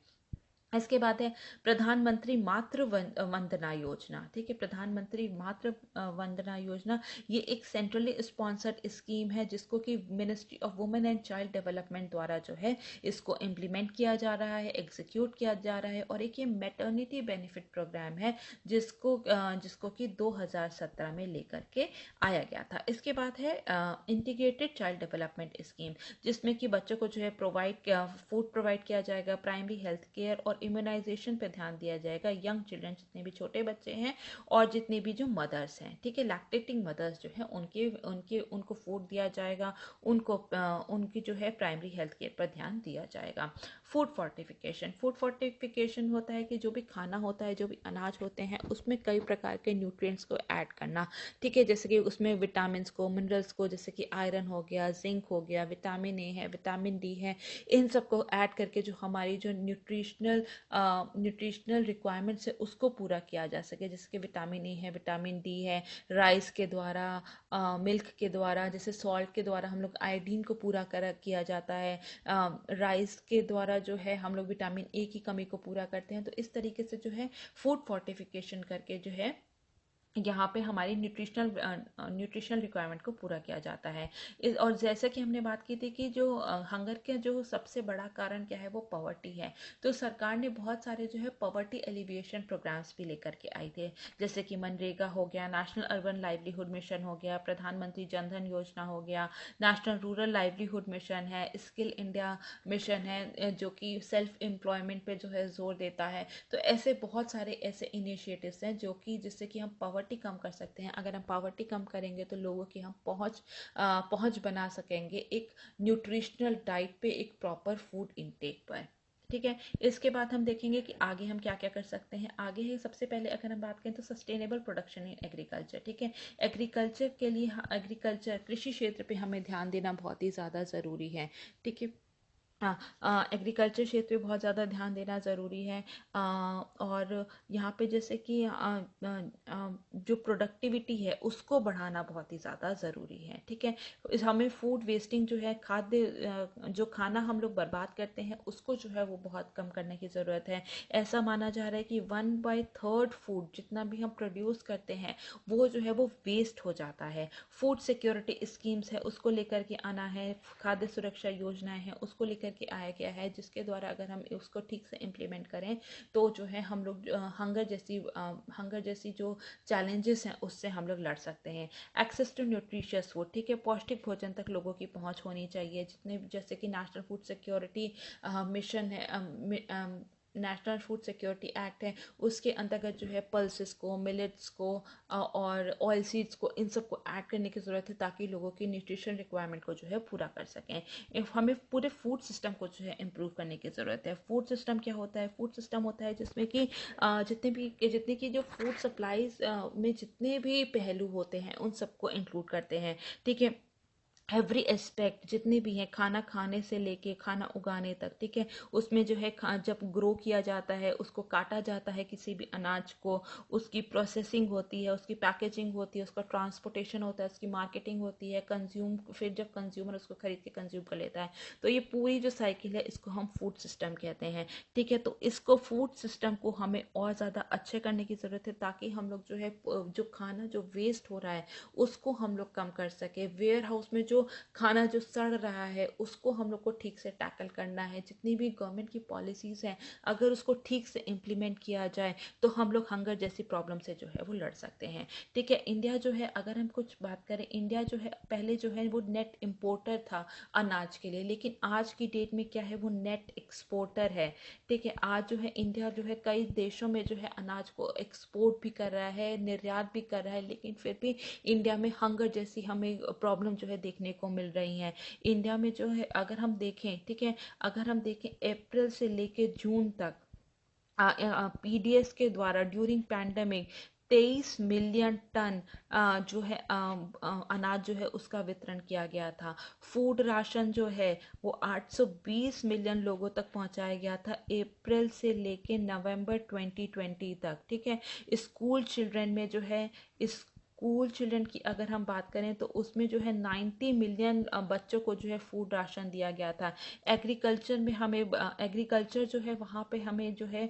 S2: इसके बाद है प्रधानमंत्री मातृ वंदना योजना, ठीक है। प्रधानमंत्री मातृ वंदना योजना ये एक सेंट्रली स्पॉन्सर्ड स्कीम है, जिसको कि ministry of women and child development द्वारा जो है इसको इम्प्लीमेंट किया जा रहा है, एग्जीक्यूट किया जा रहा है। और एक ये मैटर्निटी बेनिफिट प्रोग्राम है, जिसको कि 2017 में लेकर के आया गया था। इसके बाद है इंटीग्रेटेड चाइल्ड डेवलपमेंट स्कीम, जिसमें कि बच्चों को जो है फूड प्रोवाइड किया जाएगा, प्राइमरी हेल्थ केयर और इम्यूनाइजेशन पे ध्यान दिया जाएगा। यंग चिल्ड्रन, जितने भी छोटे बच्चे हैं और जितने भी जो मदर्स हैं, ठीक है, लैक्टेटिंग मदर्स जो है उनको फूड दिया जाएगा, उनकी जो है प्राइमरी हेल्थ केयर पर ध्यान दिया जाएगा। फूड फोर्टिफिकेशन होता है कि जो भी खाना होता है, जो भी अनाज होते हैं, उसमें कई प्रकार के न्यूट्रिएंट्स को ऐड करना, ठीक है, जैसे कि उसमें विटामिन को, मिनरल्स को, जैसे कि आयरन हो गया, जिंक हो गया, विटामिन ए है, विटामिन डी है, इन सबको ऐड करके जो हमारी जो न्यूट्रिशनल रिक्वायरमेंट्स है उसको पूरा किया जा सके। जैसे कि विटामिन ए है, विटामिन डी है, राइस के द्वारा, मिल्क के द्वारा, जैसे सॉल्ट के द्वारा हम लोग आयोडीन को पूरा किया जाता है, राइस के द्वारा जो है हम लोग विटामिन ए की कमी को पूरा करते हैं। तो इस तरीके से जो है फूड फोर्टिफिकेशन करके जो है यहाँ पे हमारी न्यूट्रिशनल रिक्वायरमेंट को पूरा किया जाता है। और जैसे कि हमने बात की थी कि जो हंगर का जो सबसे बड़ा कारण क्या है, वो पॉवर्टी है। तो सरकार ने बहुत सारे जो है पॉवर्टी एलिविएशन प्रोग्राम्स भी लेकर के आए थे, जैसे कि मनरेगा हो गया, नेशनल अर्बन लाइवलीहुड मिशन हो गया, प्रधानमंत्री जनधन योजना हो गया, नेशनल रूरल लाइवलीहुड मिशन है, स्किल इंडिया मिशन है, जो कि सेल्फ एम्प्लॉयमेंट पे जो है जोर देता है। तो ऐसे बहुत सारे ऐसे इनिशिएटिव्स हैं जो कि जिससे कि हम पॉवर्टी पॉवर्टी कम कर सकते हैं। अगर हम पॉवर्टी कम करेंगे तो लोगों की हम पहुंच बना सकेंगे एक न्यूट्रिशनल डाइट पे, एक प्रॉपर फूड इनटेक पर। ठीक है, इसके बाद हम देखेंगे कि आगे हम क्या क्या कर सकते हैं। आगे है सबसे पहले अगर हम बात करें तो सस्टेनेबल प्रोडक्शन इन एग्रीकल्चर। ठीक है, एग्रीकल्चर के लिए एग्रीकल्चर कृषि क्षेत्र पे हमें ध्यान देना बहुत ही ज़्यादा ज़रूरी है। ठीक है, एग्रीकल्चर क्षेत्र पे बहुत ज़्यादा ध्यान देना ज़रूरी है। और यहाँ पे जैसे कि जो प्रोडक्टिविटी है उसको बढ़ाना बहुत ही ज़्यादा ज़रूरी है। ठीक है, हमें फूड वेस्टिंग जो है, जो खाना हम लोग बर्बाद करते हैं उसको जो है वो बहुत कम करने की ज़रूरत है। ऐसा माना जा रहा है कि 1/3 फूड जितना भी हम प्रोड्यूस करते हैं वो जो है वो वेस्ट हो जाता है। फूड सिक्योरिटी स्कीम्स है उसको लेकर के आना है, खाद्य सुरक्षा योजनाएं हैं उसको लेकर के आया गया है, जिसके द्वारा अगर हम उसको ठीक से इम्प्लीमेंट करें तो जो है हम लोग हंगर जैसी जो चैलेंजेस हैं उससे हम लोग लड़ सकते हैं। एक्सेस टू न्यूट्रिशियस फूड, ठीक है, पौष्टिक भोजन तक लोगों की पहुंच होनी चाहिए। जितने जैसे कि नेशनल फूड सिक्योरिटी मिशन है, नेशनल फूड सिक्योरिटी एक्ट है, उसके अंतर्गत जो है पल्सेस को, मिलेट्स को और ऑयल सीड्स को, इन सबको ऐड करने की ज़रूरत है ताकि लोगों की न्यूट्रिशन रिक्वायरमेंट को जो है पूरा कर सकें। हमें पूरे फूड सिस्टम को जो है इम्प्रूव करने की ज़रूरत है। फूड सिस्टम क्या होता है? फूड सिस्टम होता है जिसमें कि जितने की जो फूड सप्लाईज में जितने भी पहलू होते हैं उन सबको इंक्लूड करते हैं। ठीक है, एवरी एस्पेक्ट जितने भी हैं, खाना खाने से लेके खाना उगाने तक। ठीक है, उसमें जो है जब ग्रो किया जाता है, उसको काटा जाता है किसी भी अनाज को, उसकी प्रोसेसिंग होती है, उसकी पैकेजिंग होती है, उसका ट्रांसपोर्टेशन होता है, उसकी मार्केटिंग होती है, कंज्यूम, फिर जब कंज्यूमर उसको खरीद के कंज्यूम कर लेता है, तो ये पूरी जो साइकिल है इसको हम फूड सिस्टम कहते हैं। ठीक है, तो इसको फूड सिस्टम को हमें और ज़्यादा अच्छे करने की ज़रूरत है ताकि हम लोग जो है जो खाना जो वेस्ट हो रहा है उसको हम लोग कम कर सके। वेयर हाउस में जो खाना जो सड़ रहा है उसको हम लोग को ठीक से टैकल करना है। जितनी भी गवर्नमेंट की पॉलिसीज हैं अगर उसको ठीक से इम्प्लीमेंट किया जाए तो हम लोग हंगर जैसी प्रॉब्लम से जो है वो लड़ सकते हैं। ठीक है, इंडिया जो है, अगर हम कुछ बात करें, इंडिया जो है पहले जो है वो नेट इम्पोर्टर था अनाज के लिए, लेकिन आज की डेट में क्या है, वो नेट एक्सपोर्टर है। ठीक है, आज जो है इंडिया जो है कई देशों में जो है अनाज को एक्सपोर्ट भी कर रहा है, निर्यात भी कर रहा है, लेकिन फिर भी इंडिया में हंगर जैसी हमें प्रॉब्लम जो है देखने को मिल रही हैं। इंडिया में जो है अगर हम देखें, ठीक है, अगर हम देखें अप्रैल से लेके जून तक पीडीएस के द्वारा ड्यूरिंग पैंडेमिक 23 मिलियन टन जो है अनाज जो है उसका वितरण किया गया था। फूड राशन जो है वो 820 मिलियन लोगों तक पहुंचाया गया था अप्रैल से लेके नवंबर 2020 तक। ठीक है, स्कूल चिल्ड्रन में जो है, स्कूल चिल्ड्रन की अगर हम बात करें तो उसमें जो है 90 मिलियन बच्चों को जो है फूड राशन दिया गया था। एग्रीकल्चर में हमें एग्रीकल्चर जो है वहाँ पे हमें जो है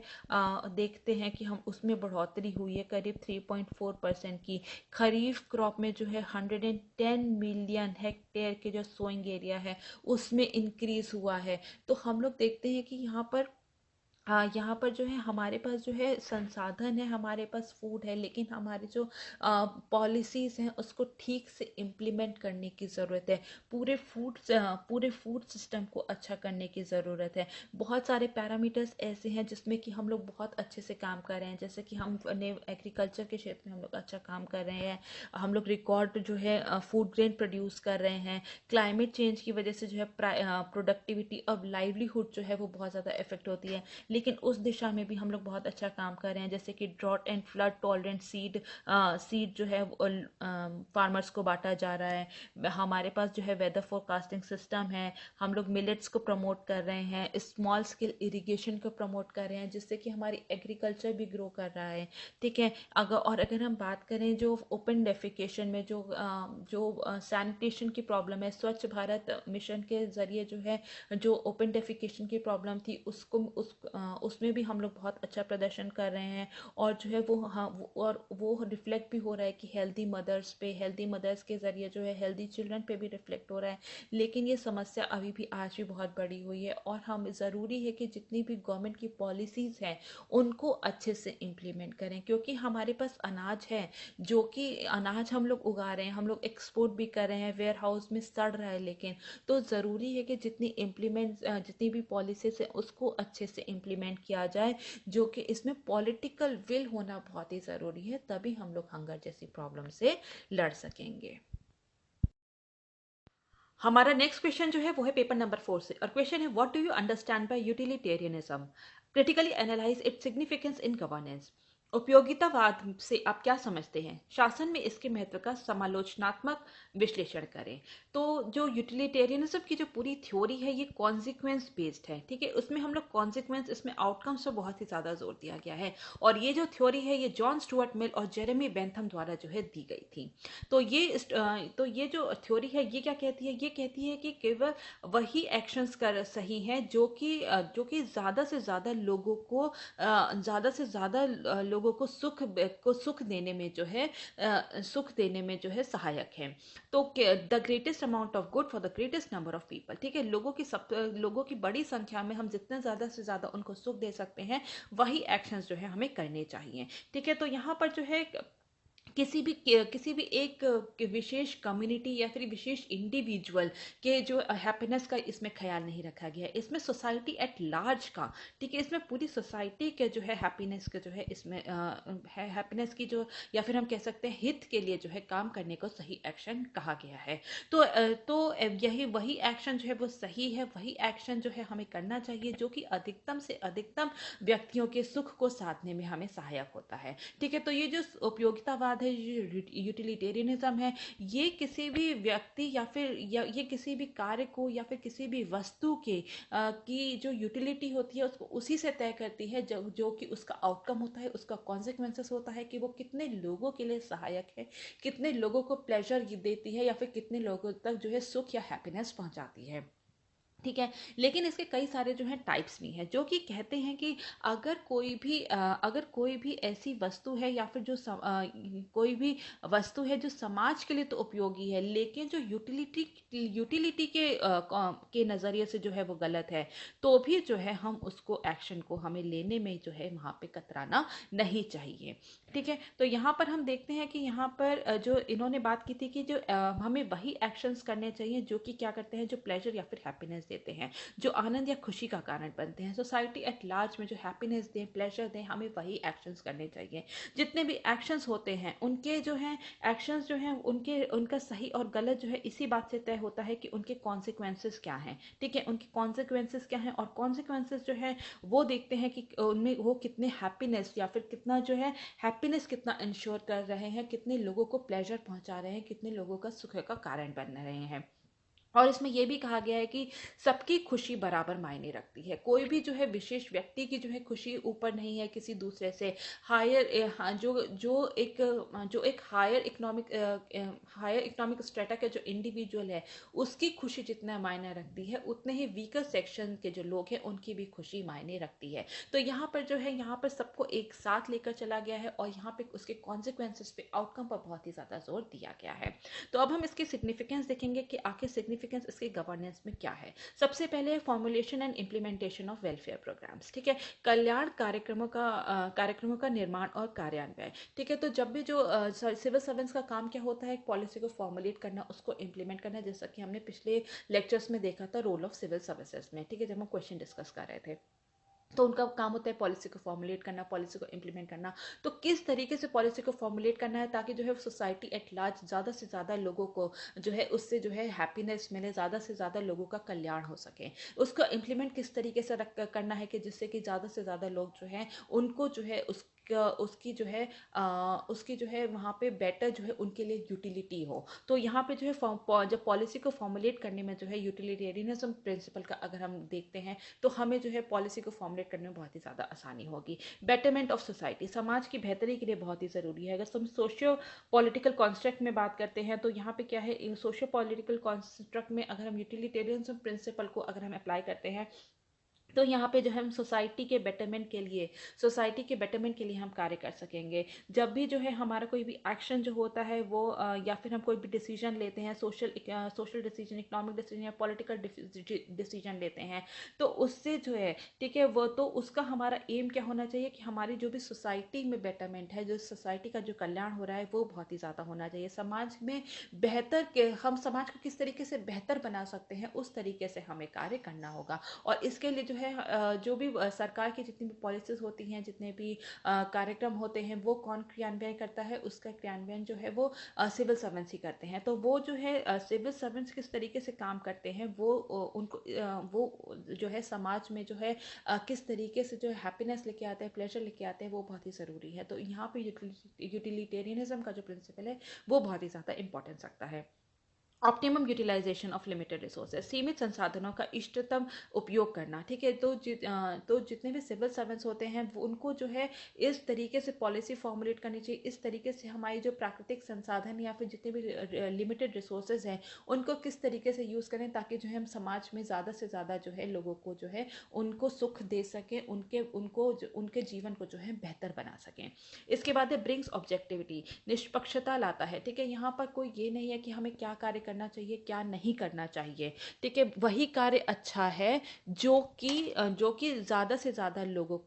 S2: देखते हैं कि हम उसमें बढ़ोतरी हुई है करीब 3.4% की। खरीफ क्रॉप में जो है 110 मिलियन हेक्टेयर के जो सोइंग एरिया है उसमें इंक्रीज हुआ है। तो हम लोग देखते हैं कि यहाँ पर जो है हमारे पास जो है संसाधन है, हमारे पास फूड है, लेकिन हमारी जो पॉलिसीज़ हैं उसको ठीक से इम्प्लीमेंट करने की ज़रूरत है। पूरे फूड सिस्टम को अच्छा करने की ज़रूरत है। बहुत सारे पैरामीटर्स ऐसे हैं जिसमें कि हम लोग बहुत अच्छे से काम कर रहे हैं, जैसे कि हम एग्रीकल्चर के क्षेत्र में हम लोग अच्छा काम कर रहे हैं। हम लोग रिकॉर्ड जो है फूड ग्रेन प्रोड्यूस कर रहे हैं। क्लाइमेट चेंज की वजह से जो है प्रोडक्टिविटी और लाइवलीहुड जो है वो बहुत ज़्यादा इफेक्ट होती है, लेकिन उस दिशा में भी हम लोग बहुत अच्छा काम कर रहे हैं। जैसे कि drought and flood tolerant seed जो है फार्मर्स को बांटा जा रहा है। हमारे पास जो है वेदर फोरकास्टिंग सिस्टम है। हम लोग मिलेट्स को प्रमोट कर रहे हैं, स्मॉल स्केल इरिगेशन को प्रमोट कर रहे हैं, जिससे कि हमारी एग्रीकल्चर भी ग्रो कर रहा है। ठीक है, अगर हम बात करें जो ओपन डेफिकेशन में जो सैनिटेशन की प्रॉब्लम है, स्वच्छ भारत मिशन के जरिए जो है जो ओपन डेफिकेशन की प्रॉब्लम थी उसमें भी हम लोग बहुत अच्छा प्रदर्शन कर रहे हैं। और जो है वो रिफ्लेक्ट भी हो रहा है कि हेल्दी मदर्स के जरिए जो है हेल्दी चिल्ड्रन पे भी रिफ्लेक्ट हो रहा है। लेकिन ये समस्या अभी भी आज भी बहुत बड़ी हुई है और हम ज़रूरी है कि जितनी भी गवर्नमेंट की पॉलिसीज़ हैं उनको अच्छे से इम्प्लीमेंट करें, क्योंकि हमारे पास अनाज है, जो कि अनाज हम लोग उगा रहे हैं, हम लोग एक्सपोर्ट भी कर रहे हैं, वेयर हाउस में सड़ रहा है, लेकिन तो ज़रूरी है कि जितनी भी पॉलिसीज़ है उसको अच्छे से इम्प्लीमेंट इम्प्लीमेंट किया जाए, जो कि इसमें पॉलिटिकल विल होना बहुत ही ज़रूरी है, तभी हम लोग हंगर जैसी प्रॉब्लम से लड़ सकेंगे। हमारा नेक्स्ट क्वेश्चन जो है वो है पेपर नंबर 4 से, और क्वेश्चन है what do you understand by utilitarianism, critically analyse its significance in governance. उपयोगितावाद से आप क्या समझते हैं, शासन में इसके महत्व का समालोचनात्मक विश्लेषण करें। तो जो यूटिलिटेरियनिज्म की जो पूरी थ्योरी है ये कॉन्सिक्वेंस बेस्ड है, ठीक है, उसमें हम लोग कॉन्सिक्वेंस, इसमें आउटकम्स पर बहुत ही ज़्यादा जोर दिया गया है। और ये जो थ्योरी है ये जॉन स्टुअर्ट मिल और जेरेमी बेंथम द्वारा जो है दी गई थी। तो ये जो थ्योरी है ये क्या कहती है, ये कहती है कि केवल वही एक्शंस कर सही हैं जो कि ज़्यादा से ज़्यादा लोगों को लोगों को सुख देने में जो है सुख देने में जो है सहायक है। तो the greatest amount of good for the greatest number of people, ठीक है, लोगों की बड़ी संख्या में हम जितने ज़्यादा से ज़्यादा उनको सुख दे सकते हैं वही एक्शंस जो है हमें करने चाहिए। ठीक है, तो यहाँ पर जो है किसी भी एक विशेष कम्युनिटी या फिर विशेष इंडिविजुअल के जो हैप्पीनेस का इसमें ख्याल नहीं रखा गया है, इसमें सोसाइटी एट लार्ज का, ठीक है, इसमें पूरी सोसाइटी के जो है हैप्पीनेस के जो है इसमें हैप्पीनेस की जो, या फिर हम कह सकते हैं हित के लिए जो है काम करने को सही एक्शन कहा गया है। यही वही एक्शन जो है वो सही है, वही एक्शन जो है हमें करना चाहिए जो कि अधिकतम से अधिकतम व्यक्तियों के सुख को साधने में हमें सहायक होता है। ठीक है, तो ये जो उपयोगितावाद है, ये यूटिलिटेरियनिज्म है, ये किसी भी व्यक्ति ये किसी भी कार्य को या फिर किसी भी वस्तु की जो यूटिलिटी होती है उसको उसी से तय करती है जो कि उसका आउटकम होता है, उसका कॉन्सिक्वेंसेस होता है कि वो कितने लोगों के लिए सहायक है, कितने लोगों को प्लेजर देती है या फिर कितने लोगों तक जो है सुख या हैप्पीनेस पहुंचाती है। ठीक है, लेकिन इसके कई सारे जो है टाइप्स भी हैं जो कि कहते हैं कि अगर कोई भी ऐसी वस्तु है या फिर कोई भी वस्तु है जो समाज के लिए तो उपयोगी है लेकिन जो यूटिलिटी के नज़रिए से जो है वो गलत है, तो भी जो है हम उसको एक्शन को हमें लेने में जो है वहाँ पे कतराना नहीं चाहिए। ठीक है, तो यहाँ पर हम देखते हैं कि यहाँ पर जो इन्होंने बात की थी कि जो हमें वही एक्शंस करने चाहिए जो कि क्या करते हैं, जो प्लेजर या फिर हैप्पीनेस देते हैं, जो आनंद या खुशी का कारण बनते हैं। सोसाइटी एट लार्ज में जो हैप्पीनेस दें, प्लेजर दें, हमें वही एक्शंस करने चाहिए। जितने भी एक्शंस होते हैं उनके जो हैं एक्शंस जो हैं उनका सही और गलत जो है इसी बात से तय होता है कि उनके कॉन्सिक्वेंसेस क्या हैं। ठीक है, उनके कॉन्सिक्वेंसेस क्या हैं, और कॉन्सिक्वेंसेस जो है वो देखते हैं कि उनमें वो कितने हैप्पीनेस या फिर कितना जो है हैप्पीनेस कितना इंश्योर कर रहे हैं, कितने लोगों को प्लेजर पहुंचा रहे हैं, कितने लोगों का सुख का कारण बन रहे हैं। और इसमें यह भी कहा गया है कि सबकी खुशी बराबर मायने रखती है, कोई भी जो है विशेष व्यक्ति की जो है खुशी ऊपर नहीं है किसी दूसरे से। जो एक हायर इकोनॉमिक स्ट्रेटा के जो इंडिविजुअल है उसकी खुशी जितना मायने रखती है उतने ही वीकर सेक्शन के जो लोग हैं उनकी भी खुशी मायने रखती है। तो यहाँ पर जो है यहाँ पर सबको एक साथ लेकर चला गया है और यहाँ पे उसके कॉन्सिक्वेंसेस पे, आउटकम पर बहुत ही ज़्यादा जोर दिया गया है। तो अब हम इसकी सिग्निफिकेंस देखेंगे कि आखिर सिग्निफिकेंस इसके गवर्नेंस में क्या है। सबसे पहले formulation and implementation of welfare programmes, ठीक है, कल्याण कार्यक्रमों का निर्माण और कार्यान्वयन। ठीक है, तो जब भी जो सिविल सर्वेंट्स का काम क्या होता है, एक पॉलिसी को फॉर्मुलेट करना, उसको इम्प्लीमेंट करना, जैसा कि हमने पिछले लेक्चर्स में देखा था रोल ऑफ सिविल सर्विसेज में, ठीक है, जब हम क्वेश्चन डिस्कस कर रहे थे। तो उनका काम होता है पॉलिसी को फॉर्मुलेट करना, पॉलिसी को इम्प्लीमेंट करना। तो किस तरीके से पॉलिसी को फॉर्मुलेट करना है ताकि जो है सोसाइटी एट लार्ज ज़्यादा से ज़्यादा लोगों को जो है उससे जो है हैप्पीनेस मिले, ज़्यादा से ज़्यादा लोगों का कल्याण हो सके। उसको इम्प्लीमेंट किस तरीके से करना है कि जिससे कि ज़्यादा से ज़्यादा लोग जो हैं उनको जो है उसकी जो है वहाँ पे बेटर जो है उनके लिए यूटिलिटी हो। तो यहाँ पे जो है जब पॉलिसी को फॉर्मुलेट करने में जो है यूटिलिटेरियनिज्म प्रिंसिपल का अगर हम देखते हैं तो हमें जो है पॉलिसी को फॉर्मुलेट करने में बहुत ही ज़्यादा आसानी होगी। बेटरमेंट ऑफ सोसाइटी, समाज की बेहतरी के लिए बहुत ही ज़रूरी है। अगर हम सोशियो पॉलिटिकल कॉन्स्ट्रक्ट में बात करते हैं तो यहाँ पे क्या है, सोशियो पॉलिटिकल कॉन्स्ट्रक्ट में अगर हम यूटिलिटेरियनिज्म प्रिंसिपल को अगर हम अप्लाई करते हैं तो यहाँ पे जो है हम सोसाइटी के बेटरमेंट के लिए हम कार्य कर सकेंगे। जब भी जो है हमारा कोई भी एक्शन जो होता है वो या फिर हम कोई भी डिसीजन लेते हैं, सोशल डिसीजन, इकोनॉमिक डिसीजन या पॉलिटिकल डिसीजन लेते हैं, तो उससे जो है, ठीक है, वो तो उसका हमारा एम क्या होना चाहिए कि हमारी जो भी सोसाइटी में बेटरमेंट है, जो सोसाइटी का जो कल्याण हो रहा है वो बहुत ही ज़्यादा होना चाहिए। हम समाज को किस तरीके से बेहतर बना सकते हैं उस तरीके से हमें कार्य करना होगा। और इसके लिए जो है है जो भी सरकार की जितनी भी पॉलिसीज़ होती हैं, जितने भी कार्यक्रम होते हैं, वो कौन क्रियान्वयन करता है? उसका क्रियान्वयन जो है वो सिविल सर्वेंट्स ही करते हैं। तो वो जो है सिविल सर्वेंट्स किस तरीके से काम करते हैं, वो वो जो है समाज में जो है किस तरीके से जो है हैप्पीनेस लेके आते हैं, प्लेजर लेके आते हैं, वो बहुत ही ज़रूरी है। तो यहाँ पे यूटिलिटेरियनिज्म का जो प्रिंसिपल है वो बहुत ही ज़्यादा इंपॉर्टेंस रखता है। Optimum utilization of limited resources, सीमित संसाधनों का इष्टतम उपयोग करना। ठीक है, तो जितने भी सिविल सर्वेंट्स होते हैं उनको जो है इस तरीके से पॉलिसी फॉर्मुलेट करनी चाहिए, इस तरीके से हमारी जो प्राकृतिक संसाधन या फिर जितने भी लिमिटेड रिसोर्सेज हैं उनको किस तरीके से यूज़ करें, ताकि जो है हम समाज में ज़्यादा से ज़्यादा जो है लोगों को जो है उनको सुख दे सकें, उनके जीवन को जो है बेहतर बना सकें। इसके बाद है ब्रिंग्स ऑब्जेक्टिविटी, निष्पक्षता लाता है। ठीक है, यहाँ पर कोई ये नहीं है कि हमें क्या कार्य करना चाहिए, क्या नहीं करना चाहिए। ठीक है, वही कार्य अच्छा है जो कि ज़्यादा से ज़्यादा लोगों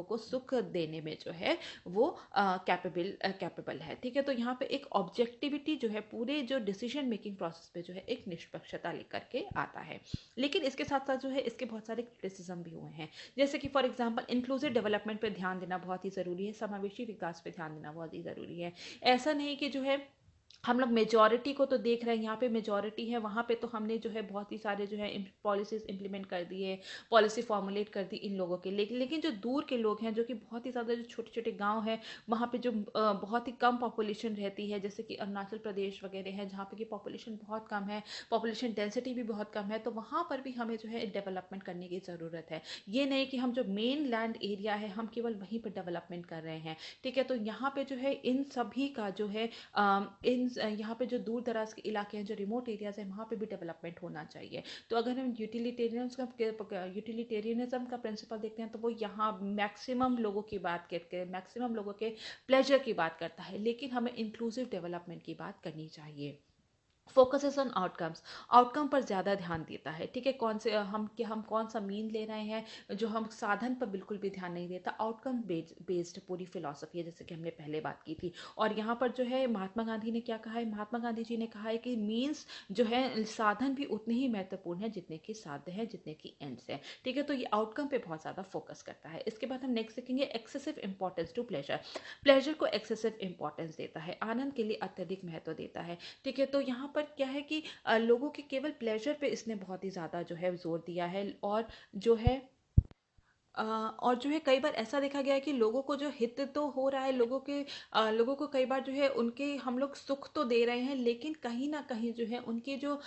S2: को सुख देने में जो है वो कैपेबल है। ठीक है, तो यहाँ पे एक ऑब्जेक्टिविटी जो है पूरे जो डिसीजन मेकिंग प्रोसेस पे जो है एक निष्पक्षता लेकर के आता है। लेकिन इसके साथ साथ जो है इसके बहुत सारे क्रिटिसिज्म भी हुए हैं, जैसे कि फॉर एग्जांपल इंक्लूसिव डेवलपमेंट पे ध्यान देना बहुत ही ज़रूरी है, समावेशी विकास पे ध्यान देना बहुत ही ज़रूरी है। ऐसा नहीं कि जो है हम लोग मेजॉरिटी को तो देख रहे हैं, यहाँ पे मेजॉरिटी है, वहाँ पे तो हमने जो है बहुत ही सारे जो है पॉलिसीज इंप्लीमेंट कर दिए, पॉलिसी फॉर्मुलेट कर दी इन लोगों के, लेकिन जो दूर के लोग हैं, जो कि बहुत ही ज़्यादा जो छोटे छोटे गांव हैं, वहाँ पे जो बहुत ही कम पॉपुलेशन रहती है, जैसे कि अरुणाचल प्रदेश वगैरह है जहाँ पे की पॉपुलेशन बहुत कम है, पॉपुलेशन डेंसिटी भी बहुत कम है, तो वहाँ पर भी हमें जो है डेवलपमेंट करने की ज़रूरत है। ये नहीं कि हम जो मेन लैंड एरिया है हम केवल वहीं पर डेवलपमेंट कर रहे हैं। ठीक है, तो यहाँ पे जो है इन सभी का जो है यहाँ पे जो दूर दराज के इलाके हैं, जो रिमोट एरियाज हैं, वहाँ पे भी डेवलपमेंट होना चाहिए। तो अगर हम यूटिलिटेरियनिज्म का प्रिंसिपल देखते हैं तो वो यहाँ मैक्सिमम लोगों की बात करके, मैक्सिमम लोगों के प्लेजर की बात करता है, लेकिन हमें इंक्लूसिव डेवलपमेंट की बात करनी चाहिए। फोकसेस ऑन आउटकम्स, आउटकम पर ज़्यादा ध्यान देता है। ठीक है, हम कौन सा मीन ले रहे हैं, जो हम साधन पर बिल्कुल भी ध्यान नहीं देता। आउटकम बेस्ड पूरी फिलॉसफी है, जैसे कि हमने पहले बात की थी। और यहाँ पर जो है महात्मा गांधी ने क्या कहा है, महात्मा गांधी जी ने कहा है कि मीन्स जो है साधन भी उतने ही महत्वपूर्ण है जितने की साध्य है, जितने की एंड्स है। ठीक है, तो ये आउटकम पे बहुत ज़्यादा फोकस करता है। इसके बाद हम नेक्स्ट देखेंगे excessive importance to pleasure, pleasure को एक्सेसिव इंपॉर्टेंस देता है, आनंद के लिए अत्यधिक महत्व देता है। ठीक है, तो यहाँ पर क्या है कि लोगों के केवल प्लेजर पे इसने बहुत ही ज़्यादा जो है जोर दिया है, जो है और जो है कई बार ऐसा देखा गया है कि लोगों को जो हित तो हो रहा है, लोगों को कई बार जो है उनके हम लोग सुख तो दे रहे हैं, लेकिन कहीं ना कहीं जो है उनकी जो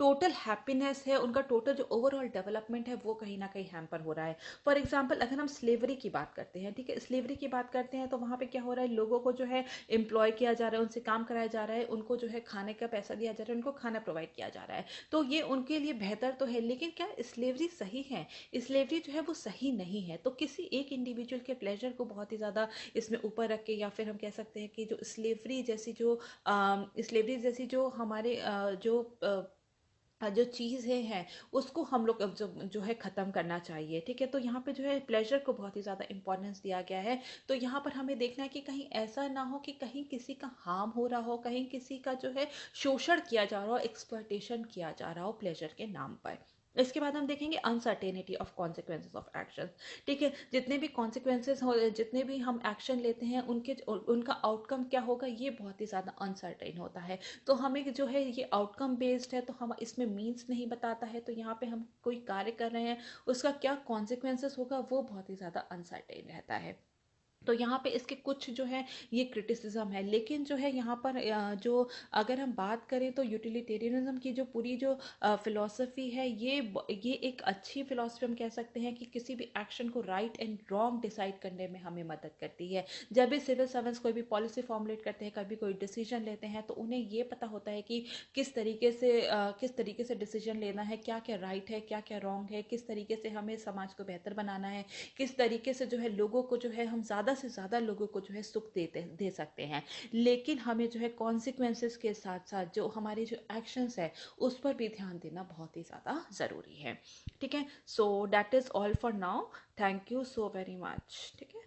S2: टोटल हैप्पीनेस है, उनका टोटल जो ओवरऑल डेवलपमेंट है, वो कहीं ना कहीं हैम्पर हो रहा है। फॉर एग्जाम्पल अगर हम स्लेवरी की बात करते हैं, ठीक है, स्लेवरी की बात करते हैं तो वहाँ पे क्या हो रहा है, लोगों को जो है एम्प्लॉय किया जा रहा है, उनसे काम कराया जा रहा है, उनको जो है खाने का पैसा दिया जा रहा है, उनको खाना प्रोवाइड किया जा रहा है। तो ये उनके लिए बेहतर तो है, लेकिन क्या स्लेवरी सही है? स्लेवरी जो है वो सही नहीं है। तो किसी एक इंडिविजुअल के प्लेजर को बहुत ही ज़्यादा इसमें ऊपर रख के, या फिर हम कह सकते हैं कि जो स्लेवरी जैसी जो हमारे जो चीज़ें हैं उसको हम लोग अब जो है ख़त्म करना चाहिए। ठीक है, तो यहाँ पे जो है प्लेजर को बहुत ही ज़्यादा इंपॉर्टेंस दिया गया है। तो यहाँ पर हमें देखना है कि कहीं ऐसा ना हो कि कहीं किसी का हार्म हो रहा हो, कहीं किसी का जो है शोषण किया जा रहा हो, एक्सप्लॉयटेशन किया जा रहा हो प्लेजर के नाम पर। इसके बाद हम देखेंगे uncertainty of consequences of action. ठीक है, जितने भी कॉन्सिक्वेंसेज हो, जितने भी हम एक्शन लेते हैं उनका आउटकम क्या होगा, ये बहुत ही ज़्यादा अनसर्टेन होता है। तो हमें जो है ये आउटकम बेस्ड है, तो हम इसमें मीन्स नहीं बताता है, तो यहाँ पे हम कोई कार्य कर रहे हैं उसका क्या कॉन्सिक्वेंसेस होगा वो बहुत ही ज़्यादा अनसर्टेन रहता है। तो यहाँ पे इसके कुछ जो है ये क्रिटिसिज्म है, लेकिन जो है यहाँ पर जो अगर हम बात करें तो यूटिलिटेरियनिज्म की जो पूरी जो फिलॉसफी है, ये एक अच्छी फिलॉसफी हम कह सकते हैं कि किसी भी एक्शन को राइट एंड रॉन्ग डिसाइड करने में हमें मदद करती है। जब भी सिविल सर्वेंट्स कोई भी पॉलिसी फॉर्मुलेट करते हैं, कभी कोई डिसीजन लेते हैं, तो उन्हें ये पता होता है कि किस तरीके से डिसीजन लेना है, क्या क्या राइट है, क्या क्या रॉन्ग है, किस तरीके से हमें समाज को बेहतर बनाना है, किस तरीके से जो है लोगों को जो है हम ज़्यादा से ज़्यादा लोगों को जो है सुख दे सकते हैं। लेकिन हमें जो है कॉन्सिक्वेंसेस के साथ साथ जो हमारी जो एक्शंस है उस पर भी ध्यान देना बहुत ही ज़्यादा ज़रूरी है। ठीक है, so that is all for now. Thank you so very much. ठीक है।